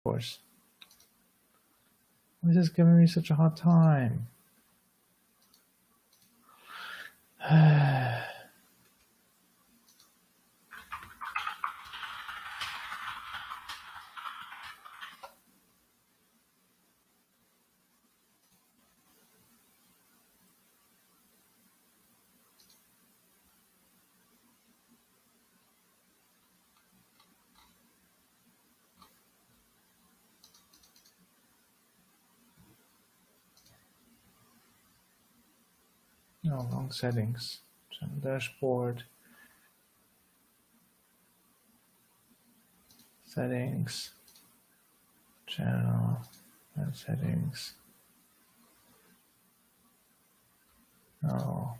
course. Why is this giving me such a hard time? No, wrong settings. Channel dashboard. Settings. Channel and settings. No.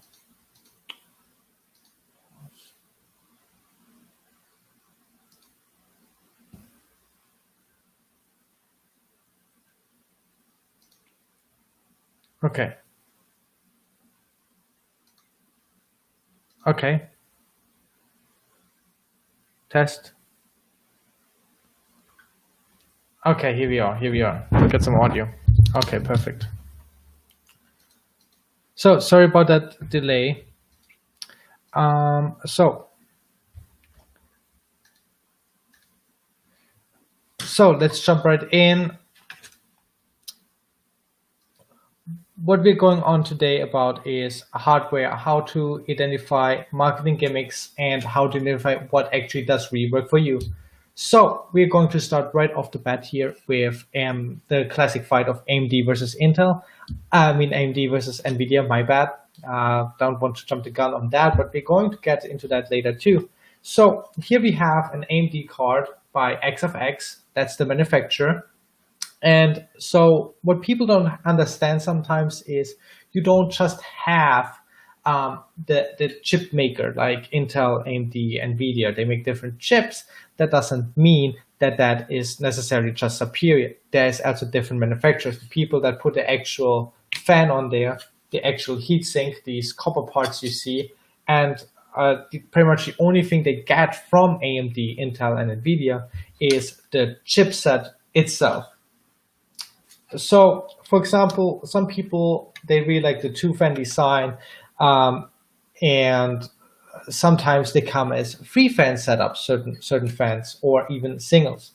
Okay. Okay. Test. Okay, here we are. Here we are. We'll get some audio. Okay, perfect. So sorry about that delay. So let's jump right in. What we're going on today about is hardware, how to identify marketing gimmicks, and how to identify what actually does really work for you. So we're going to start right off the bat here with the classic fight of AMD versus Intel. I mean AMD versus NVIDIA, my bad. Don't want to jump the gun on that, but we're going to get into that later too. So here we have an AMD card by XFX, that's the manufacturer. And so what people don't understand sometimes is you don't just have the chip maker like Intel, AMD, NVIDIA. They make different chips. That doesn't mean that that is necessarily just superior. There's also different manufacturers, the people that put the actual fan on there, the actual heatsink, these copper parts you see, and pretty much the only thing they get from AMD, Intel, and NVIDIA is the chipset itself. So, for example, some people, they really like the two-fan design, and sometimes they come as three-fan setups, certain fans, or even singles.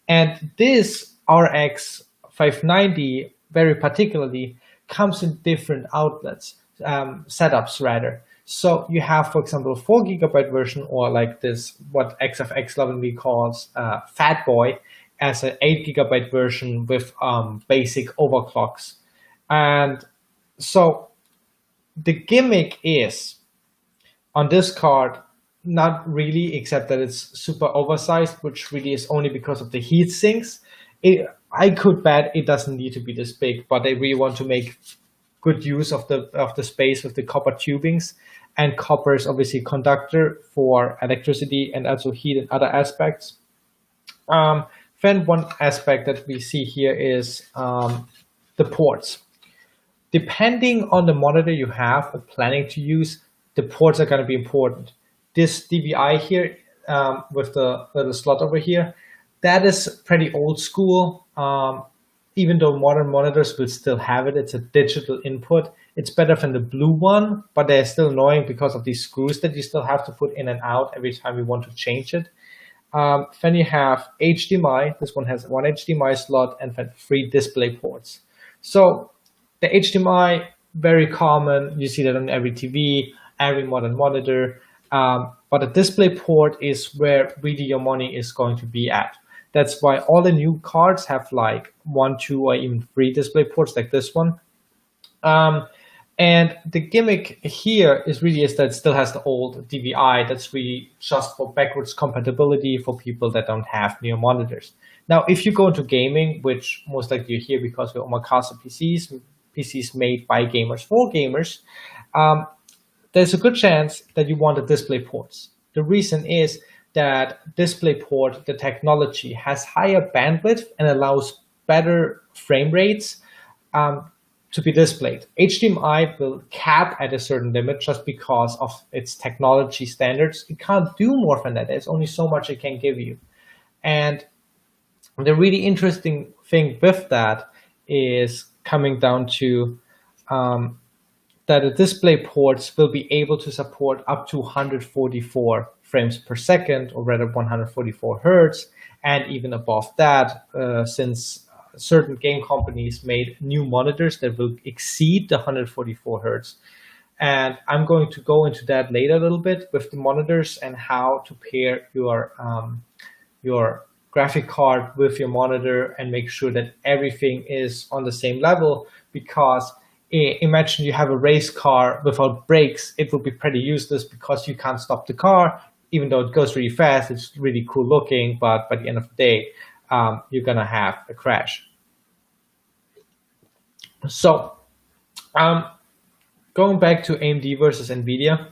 And this RX 590, very particularly, comes in different outlets, setups rather. So you have, for example, a 4 GB version, or like this, what XFX lovingly calls Fat Boy, as an 8 GB version with basic overclocks. And so the gimmick is on this card, not really, except that it's super oversized, which really is only because of the heat sinks. I could bet it doesn't need to be this big, but they really want to make good use of the space with the copper tubings. And copper is obviously conductor for electricity and also heat and other aspects. Then one aspect that we see here is the ports. Depending on the monitor you have or planning to use, the ports are going to be important. This DVI here with the little slot over here, that is pretty old school. Even though modern monitors will still have it, it's a digital input. It's better than the blue one, but they're still annoying because of these screws that you still have to put in and out every time you want to change it. Then you have HDMI. This one has one HDMI slot and then 3 display ports. So the HDMI, very common. You see that on every TV, every modern monitor. But the display port is where really your money is going to be at. That's why all the new cards have like 1, 2, or even 3 display ports like this one. And the gimmick here is that it still has the old DVI. That's really just for backwards compatibility for people that don't have new monitors. Now, if you go into gaming, which most likely you're here because we're Omakase PCs made by gamers for gamers, there's a good chance that you want the display ports. The reason is that DisplayPort, the technology, has higher bandwidth and allows better frame rates to be displayed. HDMI will cap at a certain limit just because of its technology standards. It can't do more than that. There's only so much it can give you. And The really interesting thing with that is coming down to that the display ports will be able to support up to 144 frames per second, or rather 144 hertz, and even above that, since certain game companies made new monitors that will exceed the 144 hertz. And I'm going to go into that later a little bit with the monitors and how to pair your graphic card with your monitor and make sure that everything is on the same level. Because imagine you have a race car without brakes, it would be pretty useless because you can't stop the car. Even though it goes really fast, it's really cool looking, but by the end of the day, you're gonna have a crash. So going back to AMD versus NVIDIA,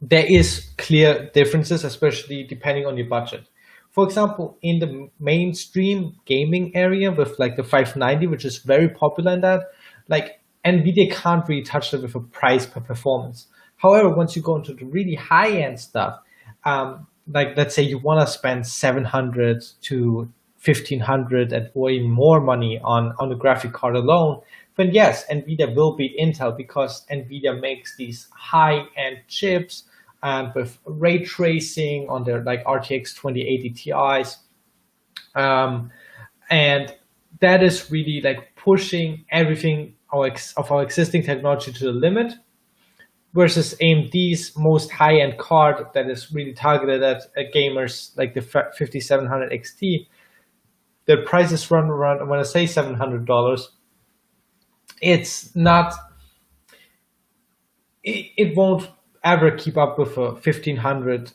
there is clear differences, especially depending on your budget. For example, in the mainstream gaming area with like the 590, which is very popular in that, like NVIDIA can't really touch that with a price per performance. However, once you go into the really high-end stuff, like let's say you want to spend 700 to 1500 and or even more money on the graphic card alone, then yes, NVIDIA will beat Intel because NVIDIA makes these high-end chips and with ray tracing on their like RTX 2080 Ti's. And that is really like pushing everything of our existing technology to the limit, versus AMD's most high-end card that is really targeted at gamers like the 5700 XT. The prices run around, when I say $700, it's not, it won't ever keep up with a $1,500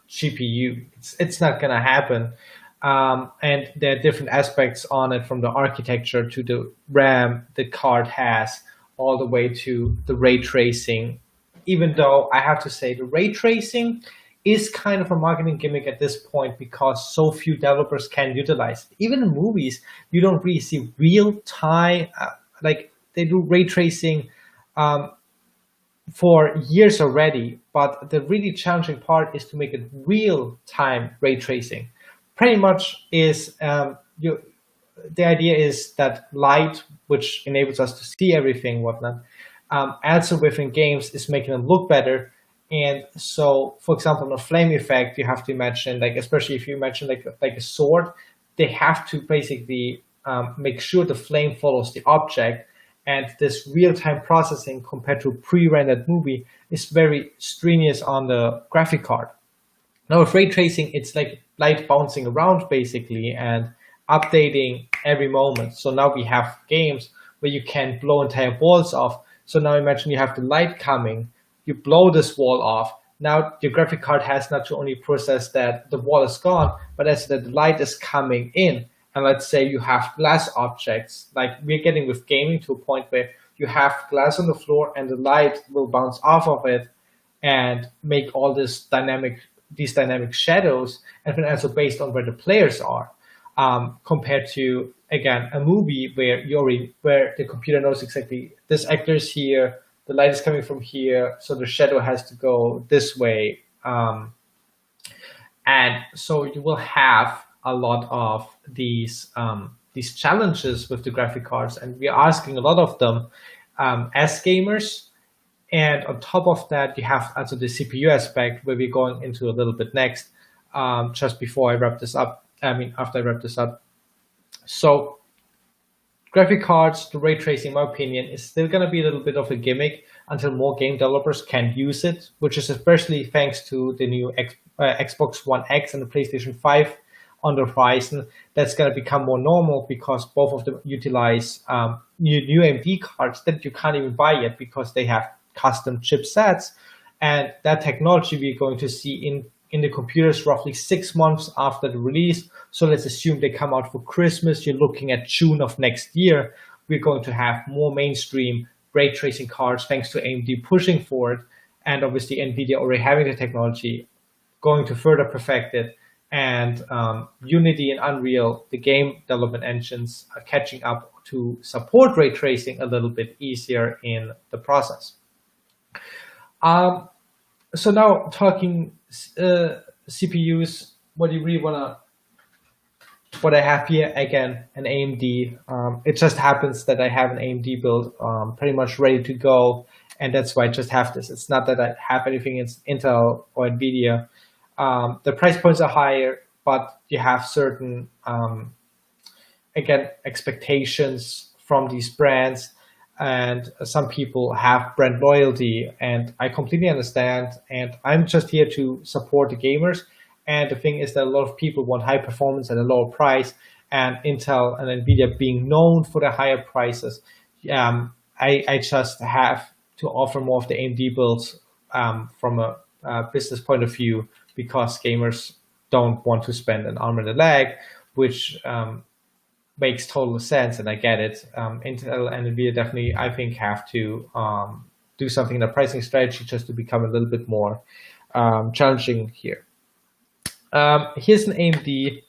GPU. It's not gonna happen. And there are different aspects on it, from the architecture to the RAM the card has, all the way to the ray tracing. Even though I have to say the ray tracing is kind of a marketing gimmick at this point because so few developers can utilize it. Even in movies, you don't really see real time, like they do ray tracing for years already, but the really challenging part is to make it real time ray tracing. Pretty much is the idea is that light, which enables us to see everything, whatnot, also within games is making them look better. And so, for example, a flame effect, you have to imagine, like especially if you imagine like a sword, they have to basically make sure the flame follows the object. And this real-time processing compared to a pre-rendered movie is very strenuous on the graphic card. Now with ray tracing, it's like light bouncing around basically and updating every moment. So now we have games where you can blow entire walls off. So now imagine you have the light coming, you blow this wall off. Now your graphic card has not to only process that the wall is gone, but as that the light is coming in. And let's say you have glass objects, like we're getting with gaming to a point where you have glass on the floor and the light will bounce off of it and make all these dynamic shadows, and then also based on where the players are, compared to, again, a movie where where the computer knows exactly this actor is here, the light is coming from here, so the shadow has to go this way, and so you will have a lot of these challenges with the graphic cards, and we are asking a lot of them as gamers. And on top of that, you have also the CPU aspect, where we're going into a little bit next, just before I wrap this up. After I wrap this up. So graphic cards, the ray tracing, in my opinion, is still going to be a little bit of a gimmick until more game developers can use it, which is especially thanks to the new Xbox One X and the PlayStation 5 on the horizon. That's going to become more normal because both of them utilize new AMD cards that you can't even buy yet because they have custom chipsets, and that technology we're going to see in the computers roughly 6 months after the release. So let's assume they come out for Christmas. You're looking at June of next year. We're going to have more mainstream ray tracing cards thanks to AMD pushing for it, and obviously NVIDIA already having the technology, going to further perfect it, and Unity and Unreal, the game development engines, are catching up to support ray tracing a little bit easier in the process. So now talking CPUs, what do you really want what I have here, again, an AMD. It just happens that I have an AMD build pretty much ready to go, and that's why I just have this. It's not that I have anything in Intel or NVIDIA. The price points are higher, but you have certain, again, expectations from these brands, and some people have brand loyalty, and I completely understand, and I'm just here to support the gamers. And the thing is that a lot of people want high performance at a lower price, and Intel and NVIDIA being known for the higher prices, I just have to offer more of the AMD builds from a business point of view, because gamers don't want to spend an arm and a leg, which makes total sense, and I get it. Intel and NVIDIA definitely, I think, have to do something in the pricing strategy just to become a little bit more challenging here. Here's an AMD,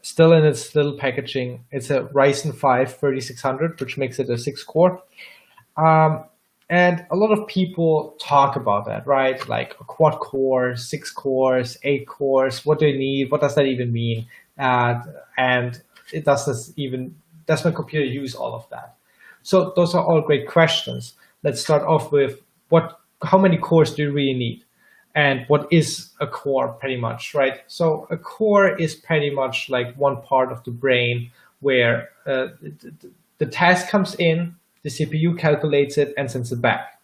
still in its little packaging. It's a Ryzen 5 3600, which makes it a 6-core. And a lot of people talk about that, right? Like a quad core, 6 cores, 8 cores. What do you need? What does that even mean? And does my computer use all of that? So those are all great questions. Let's start off with how many cores do you really need? And what is a core, pretty much, right? So a core is pretty much like one part of the brain where the task comes in, the CPU calculates it and sends it back.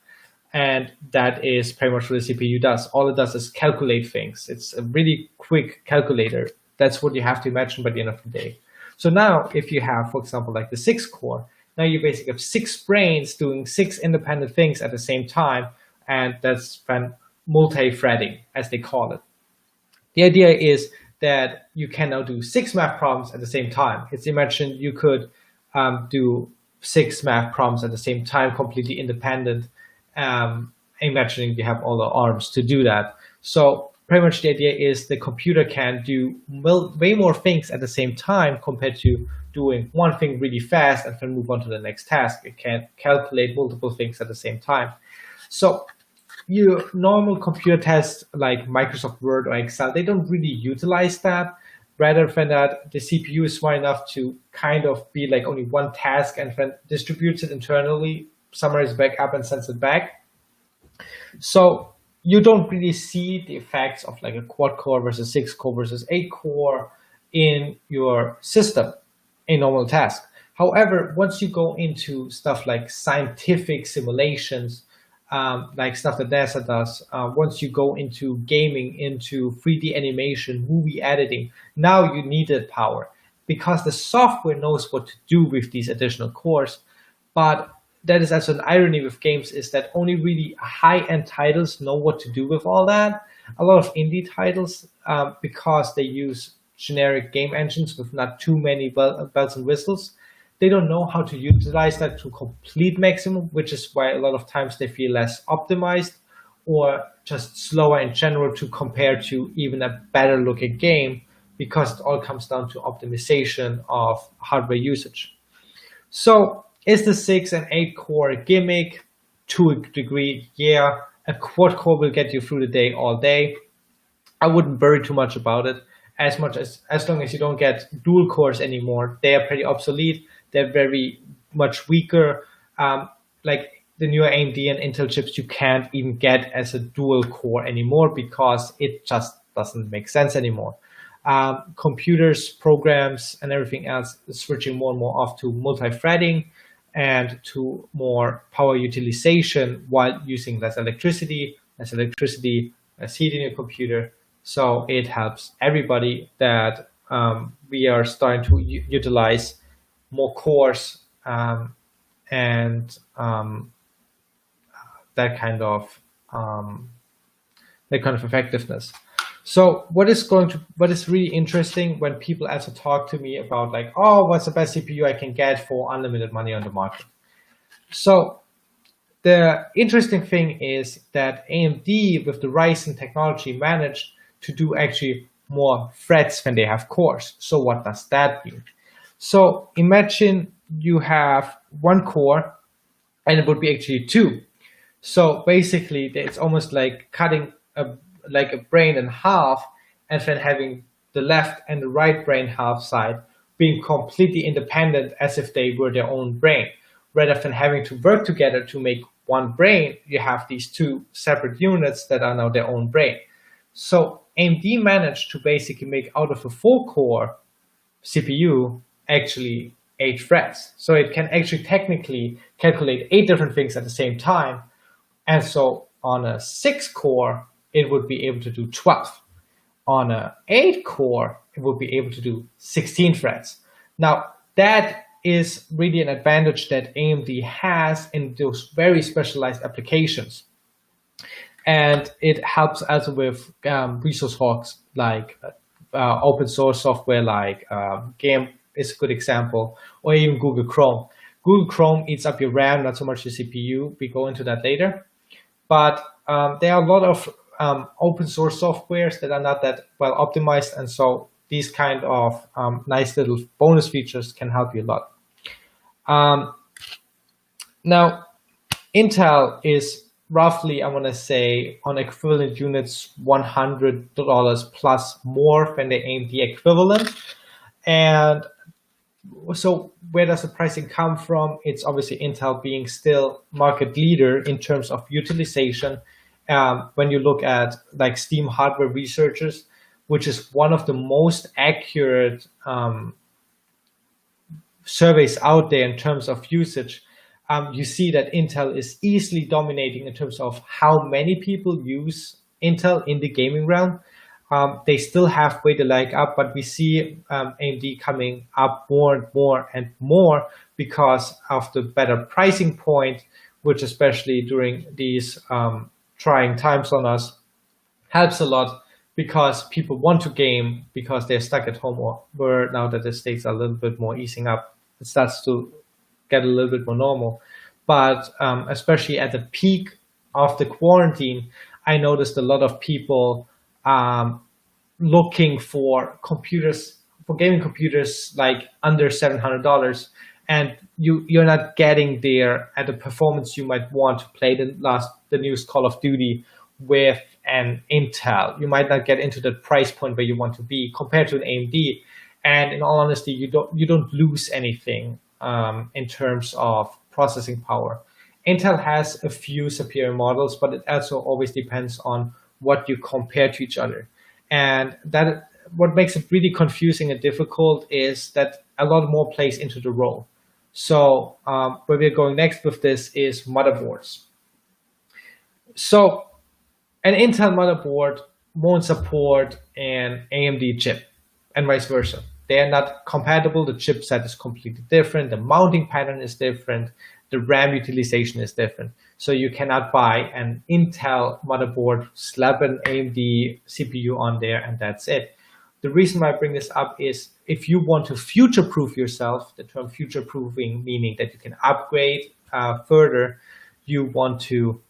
And that is pretty much what the CPU does. All it does is calculate things. It's a really quick calculator. That's what you have to imagine by the end of the day. So now if you have, for example, like the 6-core, now you basically have 6 brains doing 6 independent things at the same time. And that's multi-threading, as they call it. The idea is that you can now do 6 math problems at the same time. It's imagined you could do 6 math problems at the same time, completely independent, imagining you have all the arms to do that. So pretty much the idea is the computer can do way more things at the same time compared to doing one thing really fast and then move on to the next task. It can calculate multiple things at the same time. So your normal computer tests like Microsoft Word or Excel, they don't really utilize that. Rather than that, the CPU is smart enough to kind of be like only one task and then distributes it internally, summarizes back up and sends it back. So you don't really see the effects of like a quad core versus 6-core versus 8-core in your system in normal task. However, once you go into stuff like scientific simulations, like stuff that NASA does, once you go into gaming, into 3D animation, movie editing, now you need that power because the software knows what to do with these additional cores. But that is also an irony with games, is that only really high-end titles know what to do with all that. A lot of indie titles, because they use generic game engines with not too many bells and whistles, they don't know how to utilize that to complete maximum, which is why a lot of times they feel less optimized or just slower in general to compare to even a better looking game, because it all comes down to optimization of hardware usage. So is the 6 and 8-core a gimmick? To a degree, yeah. A quad core will get you through the day all day. I wouldn't worry too much about it, as long as you don't get dual cores anymore. They are pretty obsolete. They're very much weaker. Like the newer AMD and Intel chips, you can't even get as a dual core anymore because it just doesn't make sense anymore. Computers, programs, and everything else is switching more and more off to multi-threading and to more power utilization while using less electricity, less heat in your computer. So it helps everybody that we are starting to utilize more cores and that kind of effectiveness. So what is really interesting when people also talk to me about like, oh, what's the best CPU I can get for unlimited money on the market? So the interesting thing is that AMD with the Ryzen technology managed to do actually more threads when they have cores. So what does that mean? So imagine you have one core and it would be actually 2. So basically it's almost like cutting a brain in half and then having the left and the right brain half side being completely independent as if they were their own brain. Rather than having to work together to make one brain, you have these two separate units that are now their own brain. So AMD managed to basically make out of a 4-core CPU actually 8 threads. So it can actually technically calculate 8 different things at the same time. And so on a 6-core, it would be able to do 12. On a 8-core, it would be able to do 16 threads. Now, that is really an advantage that AMD has in those very specialized applications. And it helps us with resource hogs like open source software like Game is a good example, or even Google Chrome. Google Chrome eats up your RAM, not so much your CPU. We go into that later. But there are a lot of open source softwares that are not that well optimized, and so these kind of nice little bonus features can help you a lot. Now, Intel is roughly, I want to say, on equivalent units, $100 plus more than the AMD equivalent. And so where does the pricing come from? It's obviously Intel being still market leader in terms of utilization. When you look at like Steam Hardware Researchers, which is one of the most accurate surveys out there in terms of usage, you see that Intel is easily dominating in terms of how many people use Intel in the gaming realm. They still have way to leg up, but we see AMD coming up more and more and more because of the better pricing point, which especially during these trying times on us helps a lot because people want to game because they're stuck at home, or where now that the states are a little bit more easing up, it starts to get a little bit more normal. But especially at the peak of the quarantine, I noticed a lot of people looking for computers, for gaming computers like under $700, and you're not getting there at the performance you might want to play the newest Call of Duty with an Intel. You might not get into the price point where you want to be compared to an AMD. And in all honesty, you don't lose anything in terms of processing power. Intel has a few superior models, but it also always depends on what you compare to each other. And that what makes it really confusing and difficult is that a lot more plays into the role. So where we're going next with this is motherboards. So an Intel motherboard won't support an AMD chip and vice versa. They are not compatible. The chipset is completely different. The mounting pattern is different. The RAM utilization is different. So you cannot buy an Intel motherboard, slap an AMD CPU on there, and that's it. The reason why I bring this up is if you want to future-proof yourself, the term future-proofing meaning that you can upgrade further, you want to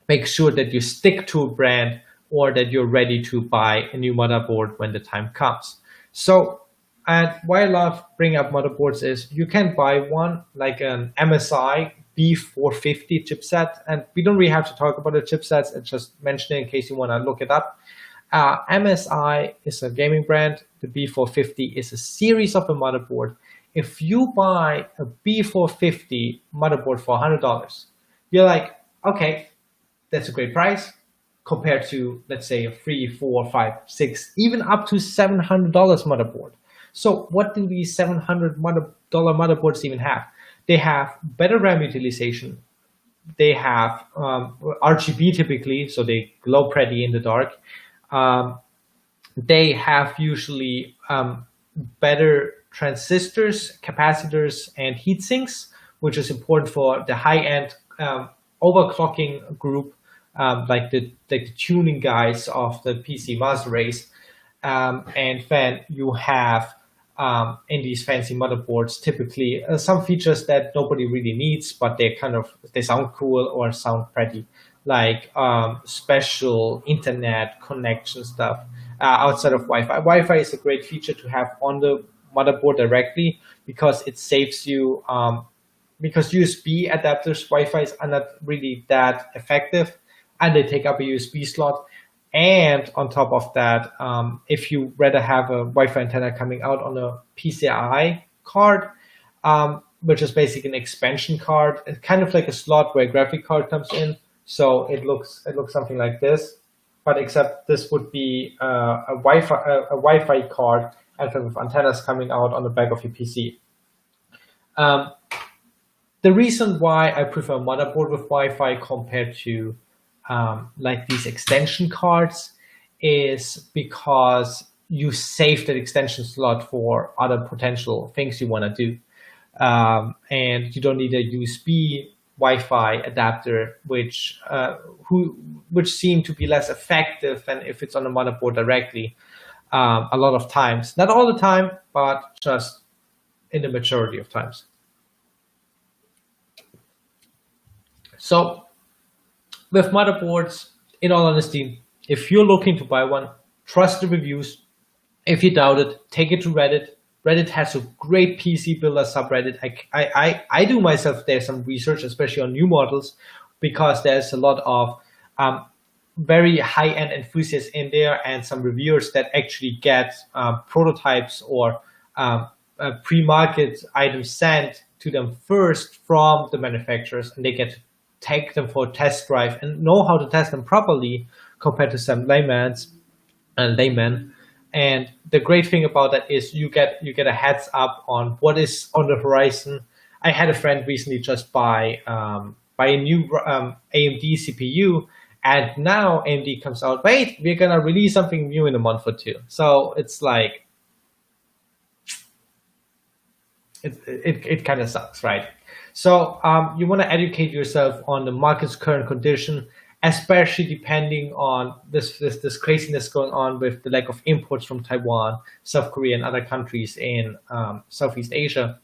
make sure that you stick to a brand or that you're ready to buy a new motherboard when the time comes. So, and why I love bringing up motherboards is you can buy one like an MSI B450 chipset, and we don't really have to talk about the chipsets, it's just mentioning in case you want to look it up. MSI is a gaming brand. The B450 is a series of a motherboard. If you buy a B450 motherboard for $100, you're like, okay, that's a great price compared to, let's say, a $300, $400, $500, $600, even up to $700 motherboard. So what do these $700 motherboards even have? They have better RAM utilization. They have RGB typically, so they glow pretty in the dark. They have usually better transistors, capacitors, and heat sinks, which is important for the high-end overclocking group, like the tuning guys of the PC master race. And then you have in these fancy motherboards typically some features that nobody really needs, but they sound cool or sound pretty, like special internet connection stuff outside of Wi-Fi. Wi-Fi is a great feature to have on the motherboard directly because it saves you, because USB adapters, Wi-Fi's are not really that effective and they take up a USB slot. And on top of that, if you rather have a Wi-Fi antenna coming out on a PCI card, which is basically an expansion card, it's kind of like a slot where a graphic card comes in. So it looks something like this, but except this would be a Wi-Fi card and with antennas coming out on the back of your PC. The reason why I prefer motherboard with Wi-Fi compared to like these extension cards is because you save that extension slot for other potential things you want to do. And you don't need a USB Wi-Fi adapter, which seem to be less effective than if it's on the motherboard directly. A lot of times, not all the time, but just in the majority of times. So with motherboards, in all honesty, if you're looking to buy one, trust the reviews. If you doubt it, take it to Reddit. Reddit has a great PC builder subreddit. I do myself there some research, especially on new models, because there's a lot of very high-end enthusiasts in there and some reviewers that actually get prototypes or pre-market items sent to them first from the manufacturers, and they get to take them for a test drive and know how to test them properly compared to some laymen. And the great thing about that is you get a heads up on what is on the horizon. I had a friend recently just buy a new AMD CPU, and now AMD comes out, wait, we're gonna release something new in a month or two. So it's like it kind of sucks, right? So you want to educate yourself on the market's current condition, especially depending on this craziness going on with the lack of imports from Taiwan, South Korea, and other countries in Southeast Asia.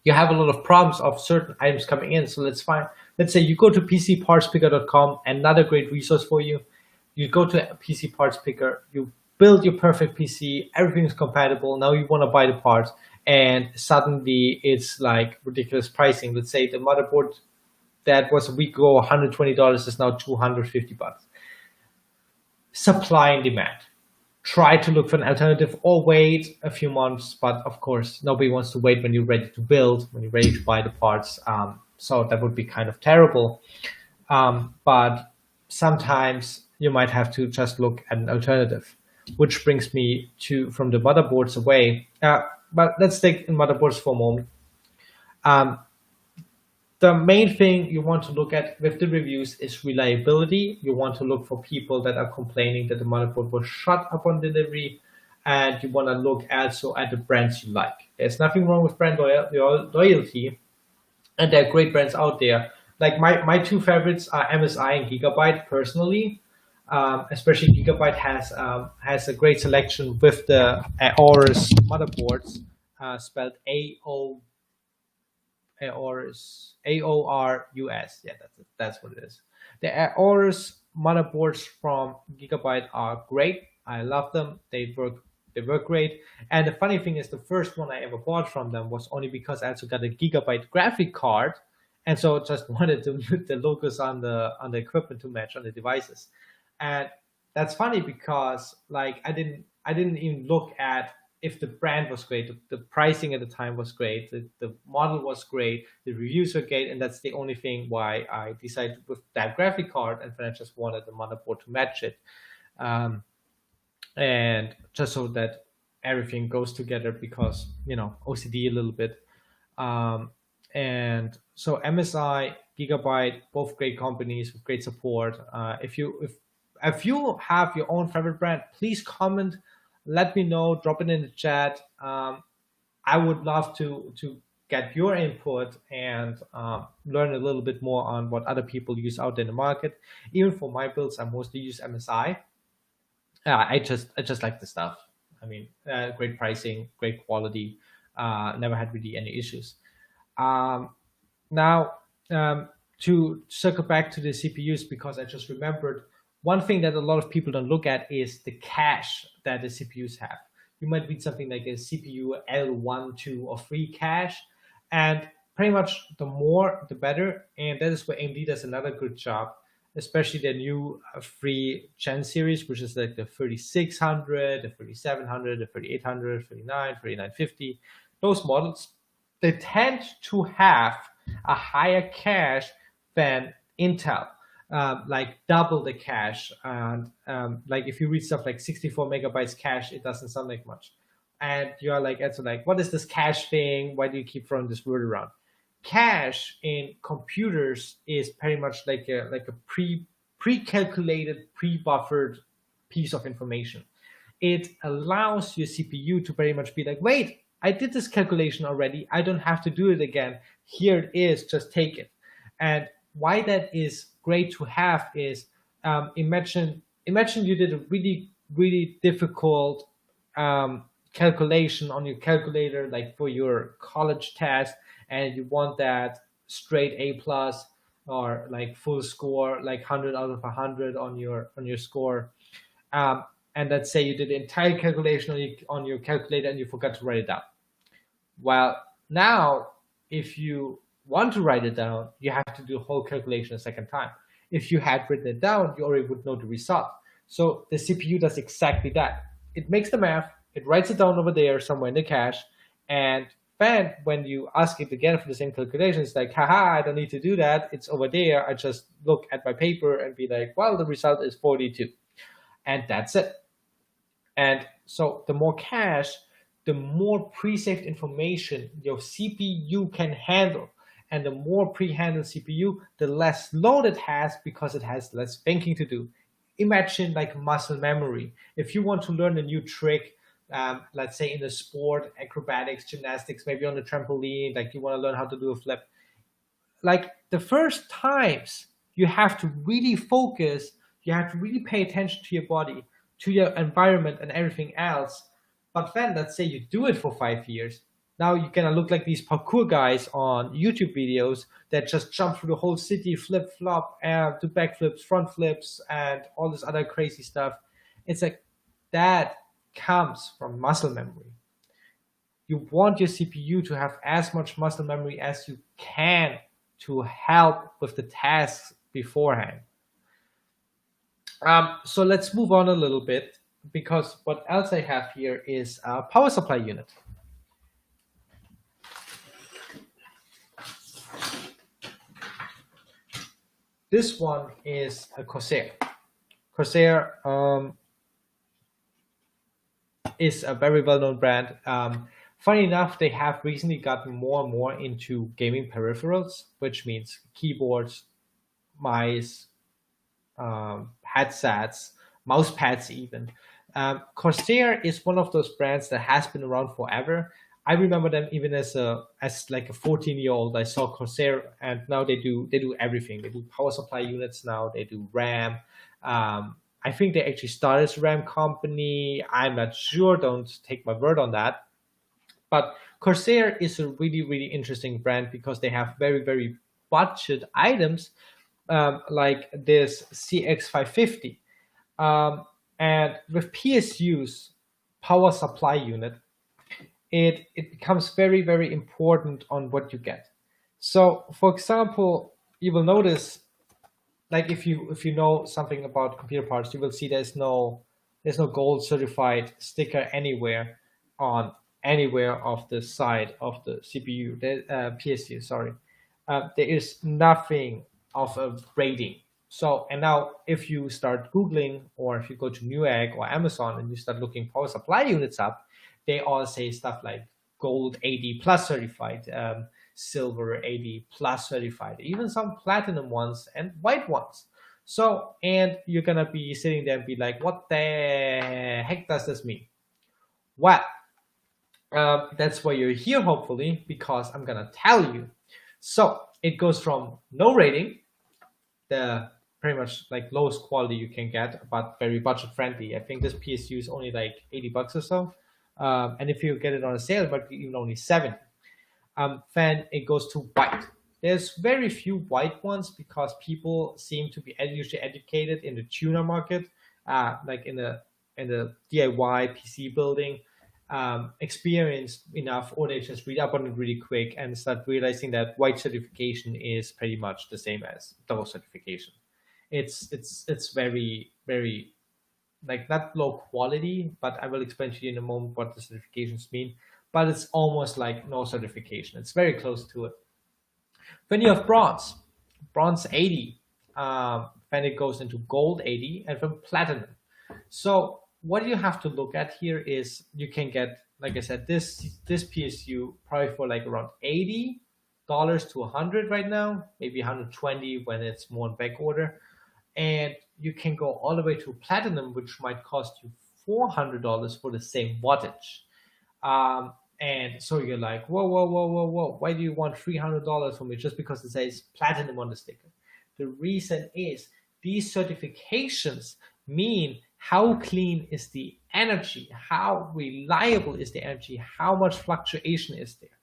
You have a lot of problems of certain items coming in. So let's say you go to PCPartsPicker.com, another great resource for you. You go to PC Parts Picker, you build your perfect PC, everything's compatible. Now you want to buy the parts, and suddenly it's like ridiculous pricing. Let's say the motherboard that was a week ago $120 is now $250. Supply and demand. Try to look for an alternative or wait a few months, but of course nobody wants to wait when you're ready to build, when you're ready to buy the parts. So that would be kind of terrible. But sometimes you might have to just look at an alternative, which brings me to from the motherboards away. But let's take motherboards for a moment. The main thing you want to look at with the reviews is reliability. You want to look for people that are complaining that the motherboard was shut upon delivery, and you want to look also at the brands you like. There's nothing wrong with brand loyalty, and there are great brands out there. Like my two favorites are MSI and Gigabyte personally. Especially Gigabyte has a great selection with the Aorus motherboards, spelled Aorus, AORUS. Yeah, that's what it is. The Aorus motherboards from Gigabyte are great. I love them. They work great. And the funny thing is, the first one I ever bought from them was only because I also got a Gigabyte graphic card, and so just wanted to put the logos on the equipment to match on the devices. And that's funny because like I didn't even look at if the brand was great, the pricing at the time was great, the model was great, the reviews were great, and that's the only thing why I decided with that graphic card, and then I just wanted the motherboard to match it, and just so that everything goes together, because OCD a little bit, and so MSI, Gigabyte, both great companies with great support. If you have your own favorite brand, please comment. Let me know, drop it in the chat. I would love to get your input and learn a little bit more on what other people use out in the market. Even for my builds, I mostly use MSI. I just like the stuff. I mean, great pricing, great quality. Never had really any issues. Now, to circle back to the CPUs, because I just remembered, one thing that a lot of people don't look at is the cache that the CPUs have. You might read something like a CPU L1, 2, or 3 cache, and pretty much the more, the better. And that is where AMD does another good job. especially the new free Gen series, which is like the 3600, the 3700, the 3800, 3950. Those models, they tend to have a higher cache than Intel, like double the cache. And like if you read stuff like 64 megabytes cache, it doesn't sound like much. And you're like, it's like, what is this cache thing? Why do you keep throwing this word around? Cache in computers is pretty much like a pre-calculated, pre-buffered piece of information. It allows your CPU to very much be like, wait, I did this calculation already. I don't have to do it again. Here it is, just take it. And why that is great to have is imagine you did a really difficult calculation on your calculator, like for your college test, and you want that straight A plus or like full score, like 100 out of 100 on your score. And let's say you did the entire calculation on your calculator and you forgot to write it down. Well, now if you want to write it down, you have to do the whole calculation a second time. If you had written it down, you already would know the result. So the CPU does exactly that. It makes the math, it writes it down over there somewhere in the cache, and then when you ask it again for the same calculation, it's like, haha, I don't need to do that. It's over there. I just look at my paper and be like, well, the result is 42. And that's it. And so the more cache, the more pre-saved information your CPU can handle. And the more pre-handled CPU, the less load it has because it has less thinking to do. Imagine like muscle memory. If you want to learn a new trick, let's say in the sport, acrobatics, gymnastics, maybe on the trampoline, like you want to learn how to do a flip. Like the first times, you have to really focus, you have to really pay attention to your body, to your environment and everything else. But then let's say you do it for 5 years. Now you're gonna look like these parkour guys on YouTube videos that just jump through the whole city, flip flop, do backflips, front flips, and all this other crazy stuff. It's like that comes from muscle memory. You want your CPU to have as much muscle memory as you can to help with the tasks beforehand. So let's move on a little bit, because what else I have here is a power supply unit. This one is a Corsair. Corsair is a very well-known brand. Funny enough, they have recently gotten more and more into gaming peripherals, which means keyboards, mice, headsets, mouse pads even. Corsair is one of those brands that has been around forever. I remember them even as like a 14-year-old. I saw Corsair, and now they do everything. They do power supply units now. They do RAM. I think they actually started as a RAM company. I'm not sure. Don't take my word on that. But Corsair is a really interesting brand because they have very budget items like this CX550. And with PSU's power supply unit, it becomes very important on what you get. So, for example, you will notice, like if you know something about computer parts, you will see there's no gold certified sticker anywhere of the side of the CPU, PSU. Sorry, there is nothing of a rating. So, and now if you start Googling, or if you go to Newegg or Amazon and you start looking power supply units up, they all say stuff like gold 80 plus certified, silver 80 plus certified, even some platinum ones and white ones. So, and you're gonna be sitting there and be like, what the heck does this mean? Well, that's why you're here, hopefully, because I'm gonna tell you. So it goes from no rating, the pretty much like lowest quality you can get, but very budget friendly. I think this PSU is only like $80 or so. And if you get it on a sale, but even only 70. Then it goes to white. There's very few white ones because people seem to be usually educated in the tuner market, like in the DIY PC building, experienced enough, or they just read up on it really quick and start realizing that white certification is pretty much the same as double certification. it's very like not low quality, but I will explain to you in a moment what the certifications mean. But it's almost like no certification. It's very close to it. Then you have bronze 80. Then it goes into gold 80, and then platinum. So what you have to look at here is you can get, like I said, this PSU probably for like around $80 to 100 right now, maybe 120 when it's more in back order, and you can go all the way to platinum, which might cost you $400 for the same wattage. And so you're like, whoa, whoa, whoa, whoa, whoa! Why do you want $300 from me just because it says platinum on the sticker? The reason is these certifications mean how clean is the energy, how reliable is the energy, how much fluctuation is there.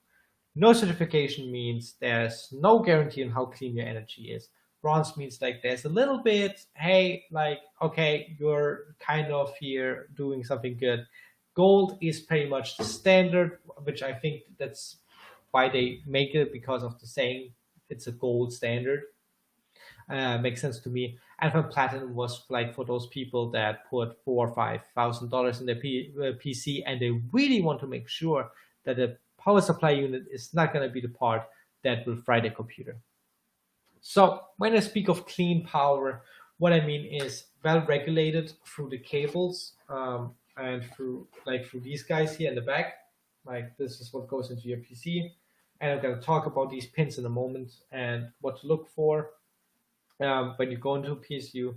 No certification means there's no guarantee on how clean your energy is. Bronze means like there's a little bit, hey, like, okay, you're kind of here doing something good. Gold is pretty much the standard, which I think that's why they make it, because of the saying, it's a gold standard. Makes sense to me. And then platinum was like for those people that put $4,000 or $5,000 in their PC, and they really want to make sure that the power supply unit is not going to be the part that will fry their computer. So when I speak of clean power, what I mean is well regulated through the cables and through these guys here in the back. Like this is what goes into your PC. And I'm going to talk about these pins in a moment and what to look for when you go into a PSU.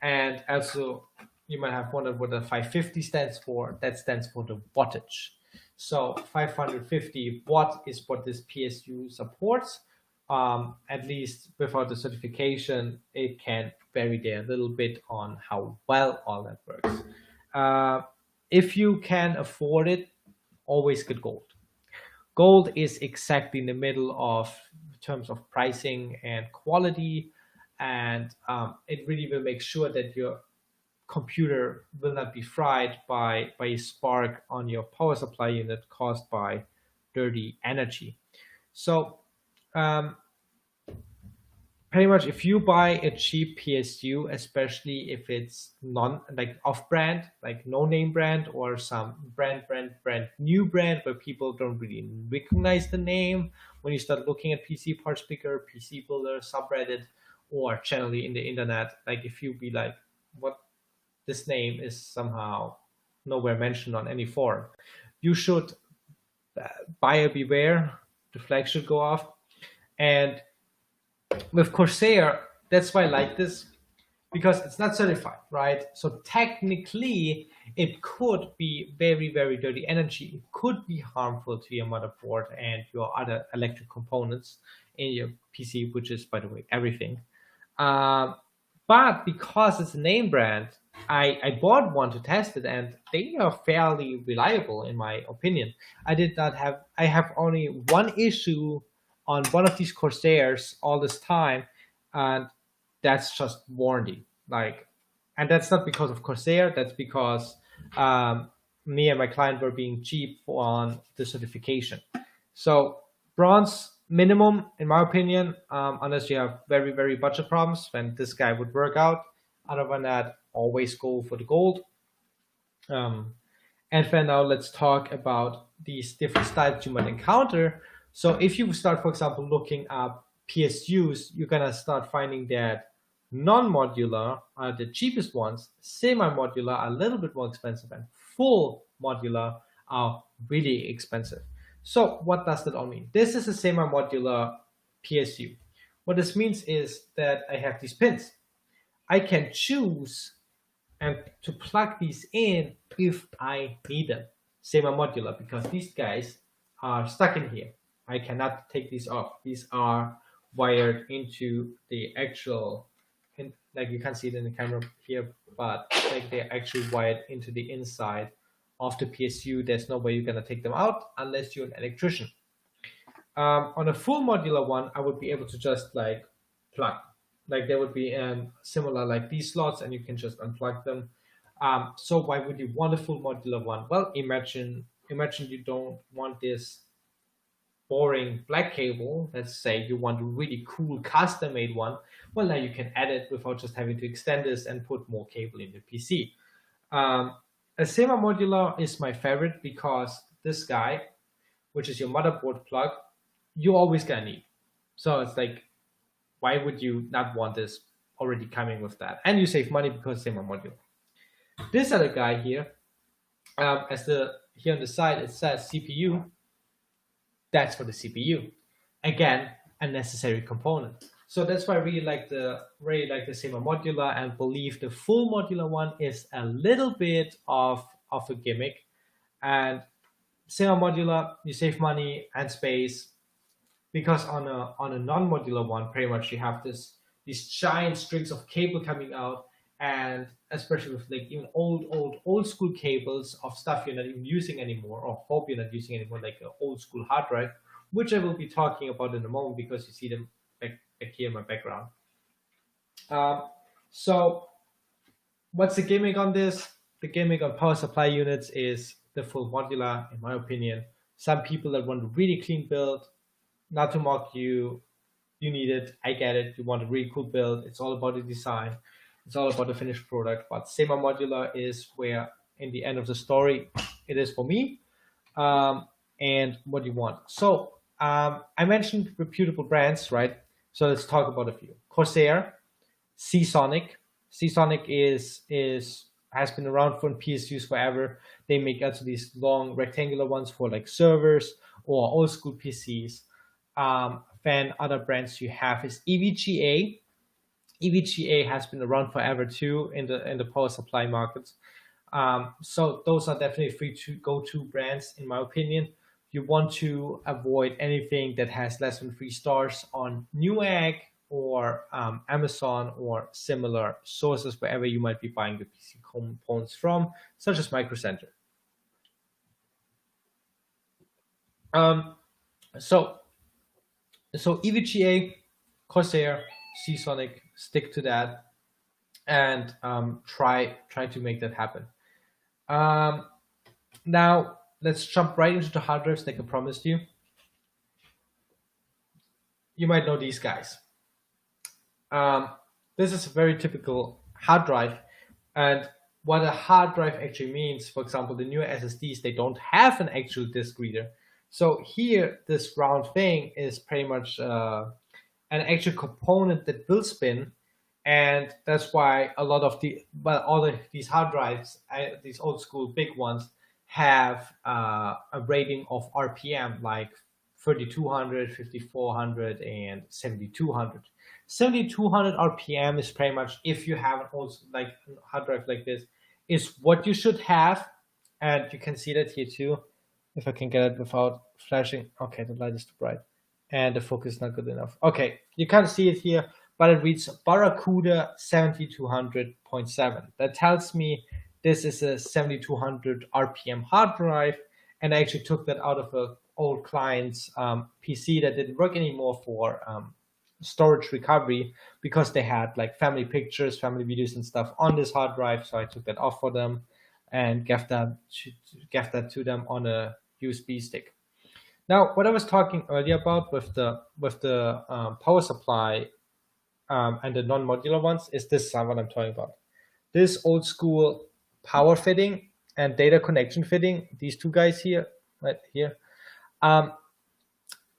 And also you might have wondered what the 550 stands for. That stands for the wattage. So 550 watt is what this PSU supports. At least without the certification, it can vary there a little bit on how well all that works. If you can afford it, always get gold. Gold is exactly in the middle of terms of pricing and quality, and it really will make sure that your computer will not be fried by a spark on your power supply unit caused by dirty energy. So pretty much if you buy a cheap PSU, especially if it's like off-brand, like no-name brand, or some brand new brand where people don't really recognize the name, when you start looking at PC Parts Picker, PC Builder, subreddit, or generally in the internet, like if you be like, what, this name is somehow nowhere mentioned on any forum, you should buyer beware, the flag should go off. And with Corsair, that's why I like this, because it's not certified, right? So technically, it could be very, very dirty energy. It could be harmful to your motherboard and your other electric components in your PC, which is, by the way, everything. But because it's a name brand, I bought one to test it, and they are fairly reliable, in my opinion. I have only one issue on one of these Corsairs all this time, and that's just warranty. And that's not because of Corsair. That's because me and my client were being cheap on the certification. So bronze minimum, in my opinion, unless you have very, very budget problems, then this guy would work out. Other than that, always go for the gold. And then now let's talk about these different styles you might encounter. So if you start, for example, looking up PSUs, you're going to start finding that non-modular are the cheapest ones, semi-modular are a little bit more expensive, and full modular are really expensive. So what does that all mean? This is a semi-modular PSU. What this means is that I have these pins. I can choose and to plug these in if I need them. Semi-modular, because these guys are stuck in here. I cannot take these off. These are wired into the actual, like you can't see it in the camera here, but like they're actually wired into the inside of the PSU. There's no way you're gonna take them out unless you're an electrician. On a full modular one, I would be able to just like plug. Like there would be similar like these slots, and you can just unplug them. So why would you want a full modular one? Well, imagine you don't want this boring black cable, let's say you want a really cool custom made one, well, now you can add it without just having to extend this and put more cable in the PC. A semi-modular is my favorite because this guy, which is your motherboard plug, you're always gonna need. So it's like, why would you not want this already coming with that? And you save money because semi-modular. This other guy here, here on the side it says CPU. That's for the CPU. Again, a necessary component. So that's why I really like the semi-modular, and believe the full modular one is a little bit of a gimmick. And semi-modular, you save money and space, because on a non-modular one, pretty much you have these giant strings of cable coming out, and especially with like even old school cables of stuff you're not even using anymore, or hope you're not using anymore, like an old school hard drive, which I will be talking about in a moment because you see them back here in my background. So what's the gimmick on this? The gimmick on power supply units is the full modular, in my opinion. Some people that want a really clean build, not to mock you, you need it, I get it, you want a really cool build, it's all about the design, it's all about the finished product, but semi-modular is where, in the end of the story, it is for me, and what you want. So I mentioned reputable brands, right? So let's talk about a few. Corsair, Seasonic. Seasonic has been around for PSUs forever. They make also these long rectangular ones for like servers or old school PCs. Then other brands you have is EVGA. EVGA has been around forever too in the power supply markets. So those are definitely free to go-to brands, in my opinion. You want to avoid anything that has less than 3 stars on Newegg or Amazon or similar sources, wherever you might be buying the PC components from, such as Micro Center. So EVGA, Corsair, Seasonic, stick to that, and try to make that happen. Now let's jump right into the hard drives like I promised you. You might know these guys. This is a very typical hard drive, and what a hard drive actually means, for example, the newer SSDs, they don't have an actual disk reader. So here, this round thing is pretty much an actual component that will spin, and that's why all of these hard drives, these old school big ones, have a rating of RPM like 3200, 5400, and 7200. 7200 RPM is pretty much, if you have an old like hard drive like this, is what you should have, and you can see that here too. If I can get it without flashing. Okay, the light is too bright and the focus is not good enough. Okay, you can't see it here, but it reads Barracuda 7200.7. That tells me this is a 7200 RPM hard drive, and I actually took that out of an old client's PC that didn't work anymore for storage recovery, because they had like family pictures, family videos and stuff on this hard drive. So I took that off for them and gave that to them on a USB stick. Now, what I was talking earlier about with the power supply and the non-modular ones is this what I'm talking about. This old school power fitting and data connection fitting, these two guys here, right here,